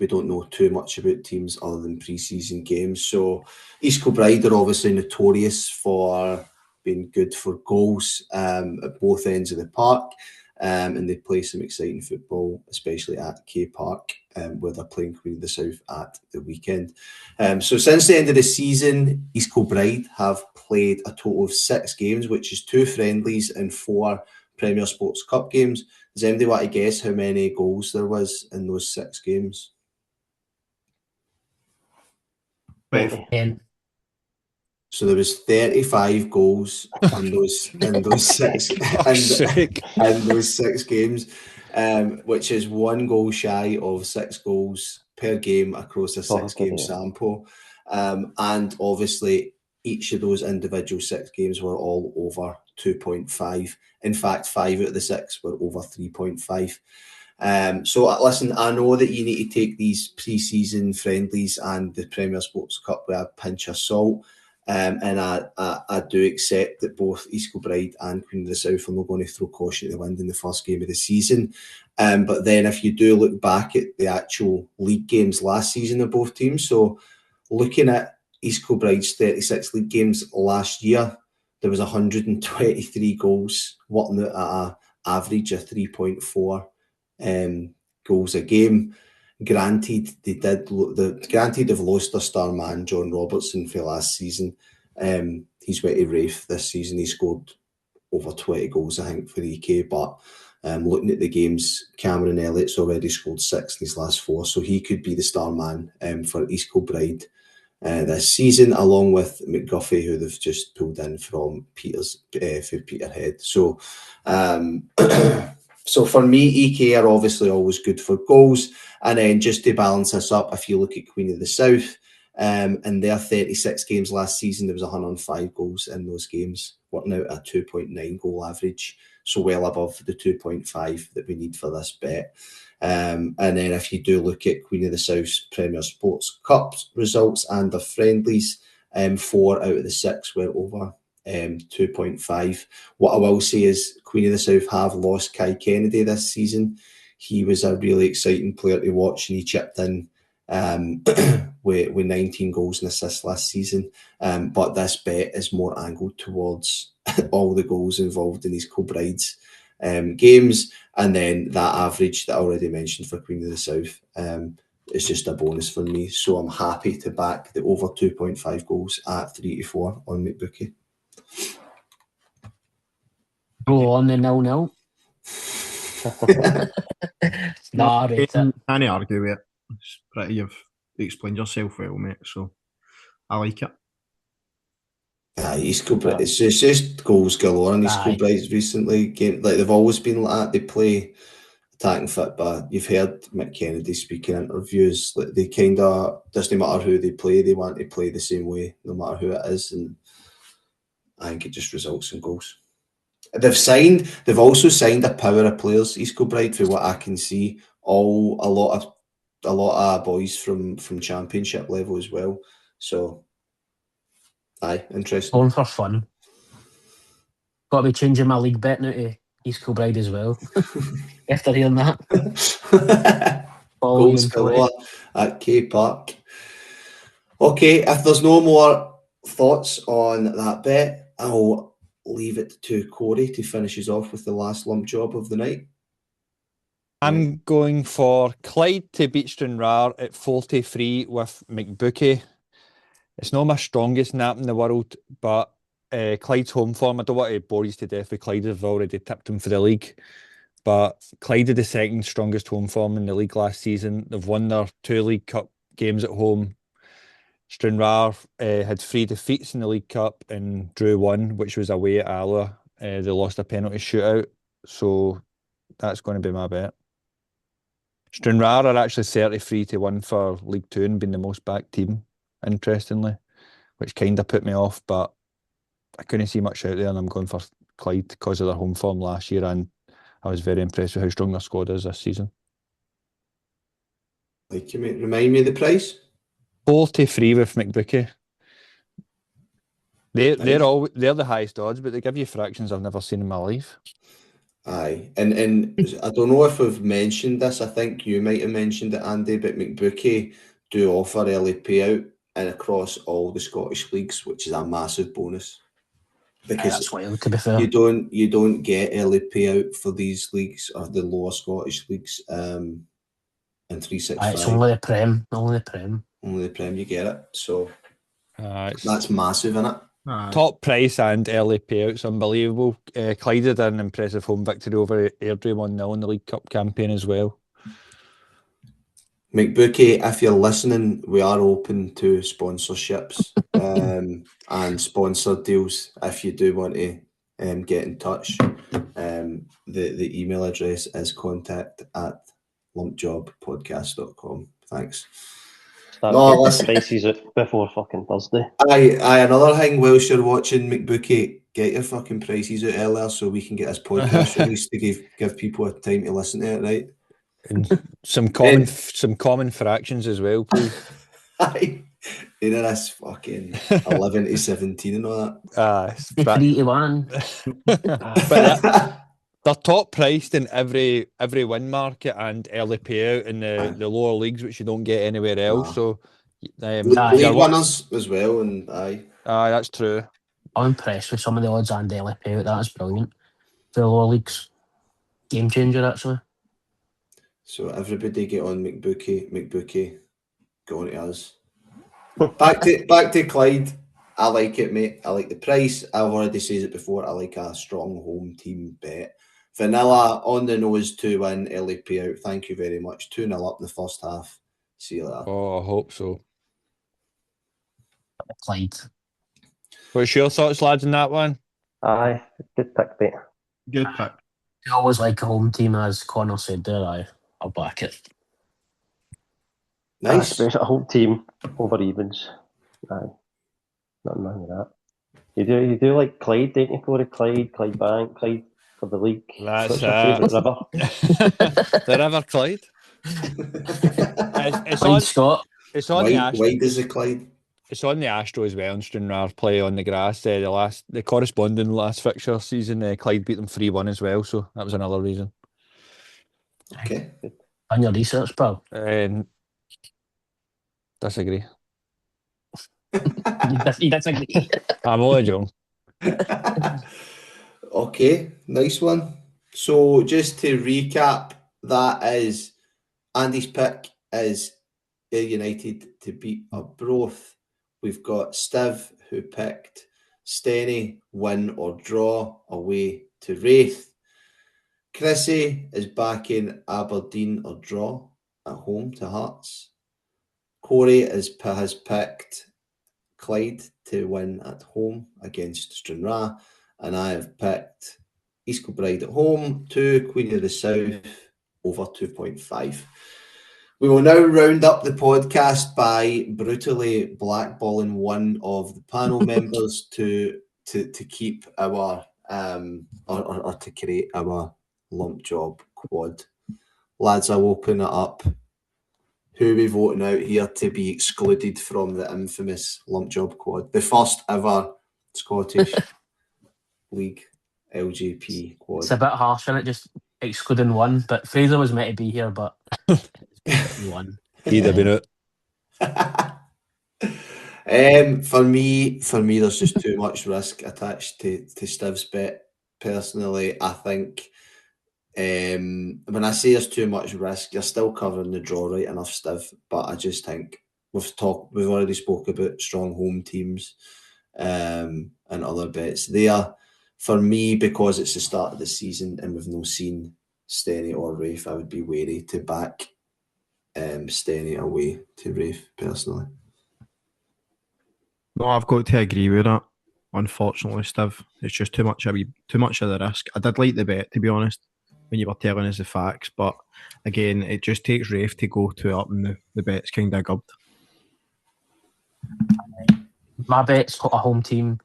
don't know too much about teams other than pre-season games. So East Kilbride are obviously notorious for being good for goals at both ends of the park, and they play some exciting football, especially at K Park, where they're playing Queen of the South at the weekend. So since the end of the season, East Kilbride have played a total of 6 games, which is 2 friendlies and 4 Premier Sports Cup games. Does anybody want to guess how many goals there was in those 6 games? 10. So there was 35 goals in those 6 in those 6 games, which is 1 goal shy of 6 goals per game across a 6-game sample. And obviously, each of those individual 6 games were all over 2.5. In fact, 5 out of the 6 were over 3.5. So listen, I know that you need to take these pre-season friendlies and the Premier Sports Cup with a pinch of salt. And I do accept that both East Kilbride and Queen of the South are not going to throw caution to the wind in the first game of the season. But then if you do look back at the actual league games last season of both teams, so looking at East Kilbride's 36 league games last year, there was 123 goals, working out at an average of 3.4 goals a game. Granted, they've lost their star man, John Robertson, for last season. He's went to Rafe this season. He scored over 20 goals, I think, for the UK. But looking at the games, Cameron Elliott's already scored 6 in his last 4, so he could be the star man for East Kilbride this season, along with McGuffey, who they've just pulled in from Peterhead. So, so for me, EK are obviously always good for goals. And then just to balance this up, if you look at Queen of the South, in their 36 games last season, there was 105 goals in those games, working out a 2.9 goal average, so well above the 2.5 that we need for this bet. And then if you do look at Queen of the South's Premier Sports Cup results and the friendlies, 4 out of the 6 were over 2.5. What I will say is Queen of the South have lost Kai Kennedy this season. He was a really exciting player to watch, and he chipped in with 19 goals and assists last season. But this bet is more angled towards all the goals involved in East Kilbride's games, and then that average that I already mentioned for Queen of the South is just a bonus for me. So I'm happy to back the over 2.5 goals at 3-4 on McBookie. Go on the 0-0. Nah, I rate it. Can't argue with it. It's pretty, you've explained yourself well, mate, so I like it. East Kilbride, it's just goals galore in East Kilbride recently. They've always been like that. They play attacking football. You've heard Mick Kennedy speak in interviews. Like, they kind of, doesn't matter who they play, they want to play the same way, no matter who it is. And I think it just results in goals. They've also signed a power of players, East Kilbride, for what I can see. A lot of boys from Championship level as well. So, interesting. Going for fun. Got to be changing my league bet now to East Kilbride as well. After hearing that. Goals galore at K Park. Okay, if there's no more thoughts on that bet, I'll leave it to Corey to finish us off with the last lump job of the night. I'm going for Clyde to beat Stranraer at 43 with McBookie. It's not my strongest nap in the world, but Clyde's home form, I don't want to bore you to death with Clyde. I've already tipped him for the league. But Clyde had the second strongest home form in the league last season. They've won their 2 League Cup games at home. Stranraer had 3 defeats in the League Cup and drew 1, which was away at Alloa. They lost a penalty shootout. So that's going to be my bet. Stranraer are actually 33-1 for League Two and being the most backed team, interestingly, which kind of put me off, but I couldn't see much out there, and I'm going for Clyde because of their home form last year, and I was very impressed with how strong their squad is this season. Like you, mate. Remind me of the price. 43 with McBookie. They're Nice. they're the highest odds, but they give you fractions I've never seen in my life. Aye, and I don't know if we've mentioned this. I think you might have mentioned it, Andy, but McBookie do offer early payout and across all the Scottish leagues, which is a massive bonus because That's wild, to be fair. you don't get early payout for these leagues or the lower Scottish leagues. In 365, It's only the Prem. Only the Prem. only the Prem you get it. So It's that's massive, isn't it? top price and early payouts, unbelievable. Clyde had an impressive home victory over Airdrie 1-0 in the League Cup campaign as well. McBookie, if you're listening, we are open to sponsorships and sponsor deals. If you do want to get in touch, the email address is contact@lumpjobpodcast.com. Thanks. Start No, getting listen. prices out before fucking Thursday. Aye, another thing, whilst you're watching McBookie, get your fucking prices out earlier so we can get this podcast released to give people a time to listen to it, right? And some common fractions as well, please. Aye. You know, that's fucking 11 to 17 and all that. 3-1. But they're top priced in every win market and early payout in the lower leagues, which you don't get anywhere else. So league winners as well, and aye, that's true. I'm impressed with some of the odds and early payout. That's brilliant for the lower leagues. Game changer, actually. So everybody get on McBookie, go on to us. Back to Clyde. I like it, mate. I like the price. I've already said it before. I like a strong home team bet. Vanilla on the nose 2-1 early payout. Thank you very much. 2-0 up in the first half. See you later. Oh, I hope so. Clyde. What's your thoughts, lads, on that one? Aye, good pick, mate. Good pick. I always like a home team, as Connar said there. I'll back it. Nice. Especially a home team over evens. Aye, nothing wrong with that. You do like Clyde, don't you, Corey? Clyde Bank, Clyde for the league. That's What's your favourite river? The River Clyde. Clyde Scott. It's on the Astro. Wide is the Clyde. It's on the Astro as well. And Stranraer play on the grass. The corresponding last fixture season, Clyde beat them 3-1 as well. So that was another reason. Okay. On your research, pal. Disagree. You disagree. I'm only joking. Okay, nice one. So just to recap, that is Andy's pick is Ayr United to beat Arbroath. We've got Stiv, who picked Steny win or draw away to Wraith. Chrissy is backing Aberdeen or draw at home to Hearts. Corey has picked Clyde to win at home against Stranraer, and I have picked East Kilbride at home to Queen of the South over 2.5. We will now round up the podcast by brutally blackballing one of the panel members to keep our or to create our lump job quad. Lads, I'll open it up. Who are we voting out here to be excluded from the infamous lump job quad? The first ever Scottish League LJP quad. It's a bit harsh, isn't it? Just excluding one. But Fraser was meant to be here, but one. He'd have been out. For me, there's just too much risk attached to Stiv's bet. Personally, I think when I say there's too much risk, you're still covering the draw right enough, Stiv. But I just think we've already spoke about strong home teams and other bets there. For me, because it's the start of the season and we've not seen Steny or Wraith, I would be wary to back Steny away to Wraith personally. No, I've got to agree with that. Unfortunately, Stiv, it's just too much of the risk. I did like the bet, to be honest. when you were telling us the facts. But again, it just takes Rafe to go 2 up and the bet's kind of gubbed. My bet's got a home team.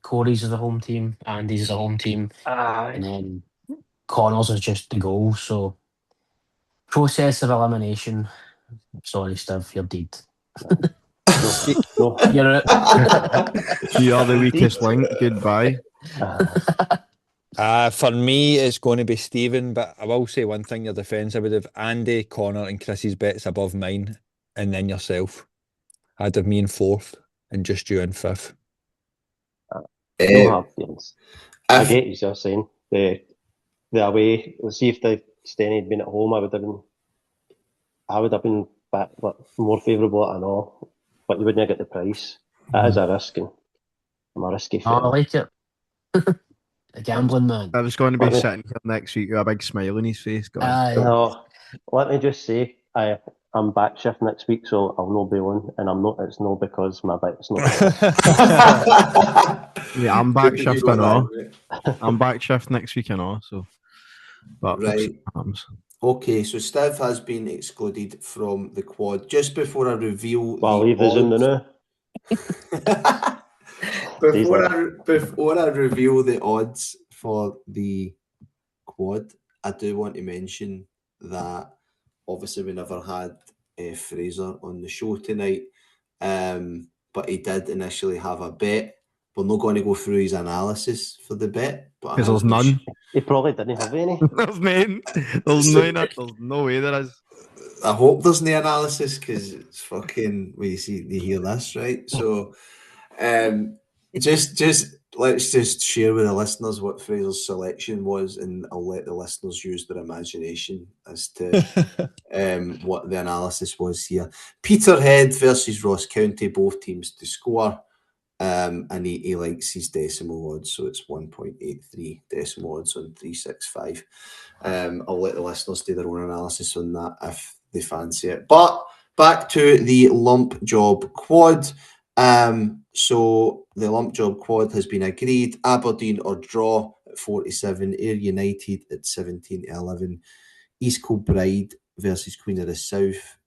Corey's is a home team. Andy's is a home team. And then Connor's is just the goal. So, process of elimination. Sorry, Stiv, you're dead. No. You're out. You are the weakest link. Goodbye. For me, it's going to be Stephen, but I will say one thing, your defence, I would have Andy, Connar and Chrissy's bets above mine, and then yourself. I'd have me in 4th and just you in 5th. No hard feelings. I get what you're saying. The away, let's see if the Stenny had been at home, I would have been back, more favourable, I know, but you wouldn't get the price. It is a risk, and I'm a risky I fan. like it. A gambling man. I was going to be sitting here next week with a big smile on his face. Going, No, let me just say, I'm back shift next week, so I'll not be on, and I'm not. It's not because my bet's not. Yeah, I'm back shift and all. I'm back shift next week and all. So, but right. Okay, so Stiv has been excluded from the quad. Just before I reveal, well, leave us in the know. Before I reveal the odds for the quad, I do want to mention that obviously we never had Fraser on the show tonight, but he did initially have a bet. We're not going to go through his analysis for the bet, because there's none. He probably didn't have any. There's none. There's no way there is. I hope there's no analysis, because it's fucking. You hear this, right? So, just let's just share with the listeners what Fraser's selection was, and I'll let the listeners use their imagination as to what the analysis was here. Peterhead versus Ross County, both teams to score, and he likes his decimal odds, so it's 1.83 decimal odds on 365. I'll let the listeners do their own analysis on that if they fancy it. But back to the lump job quad. So the lump job quad has been agreed. Aberdeen or draw at 47, Ayr United at 17-11, East Kilbride versus Queen of the South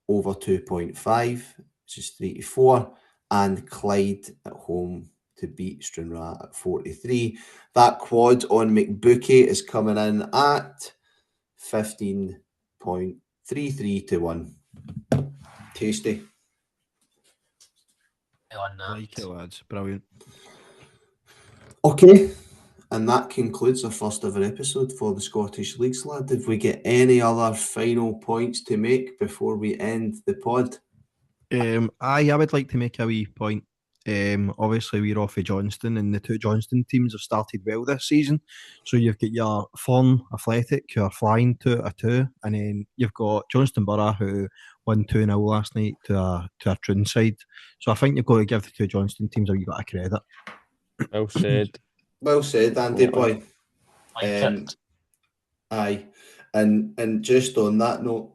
over 2.5, which is 3-4, and Clyde at home to beat Stranraer at 43. That quad on McBookie is coming in at 15.33 to 1. Tasty. On that. I like it, lads. Brilliant. Okay, and that concludes our first ever episode for the Scottish Leagues, lad. Did we get any other final points to make before we end the pod? I would like to make a wee point. Obviously, we're off of Johnston, and the two Johnston teams have started well this season. So you've got your Thorn Athletic, who are flying 2-2, and then you've got Johnston Borough, who won 2-0 last night to a Troon side. So I think you've got to give the two Johnston teams a wee bit of credit. Well said. Well said, Andy boy. Aye, and just on that note,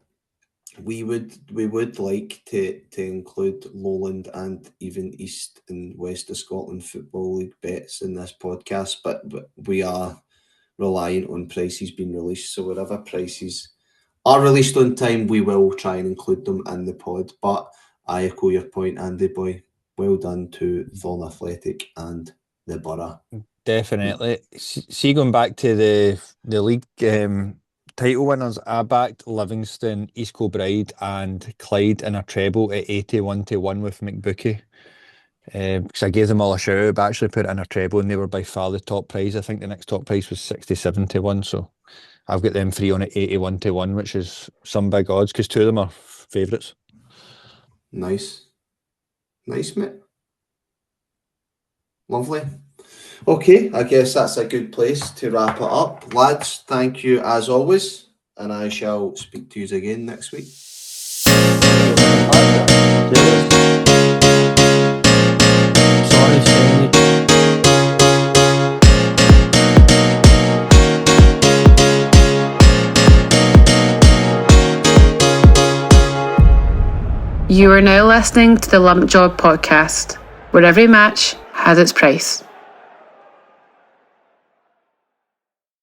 we would like to include Lowland and even East and West of Scotland Football League bets in this podcast, but we are reliant on prices being released. So wherever prices are released on time, we will try and include them in the pod. But I echo your point, Andy boy. Well done to Thorn Athletic and the Borough. Definitely. See, going back to the league title winners, I backed Livingston, East Kilbride and Clyde in a treble at 81-1 with McBookie. Because I gave them all a shout out, but actually put it in a treble, and they were by far the top prize. I think the next top prize was 67-1, so I've got them three on at 81-1, which is some big odds, because two of them are favourites. Nice, mate. Lovely. Okay, I guess that's a good place to wrap it up. Lads, thank you as always, and I shall speak to you again next week. Sorry, Stanley. You are now listening to the Lump Job podcast, where every match has its price.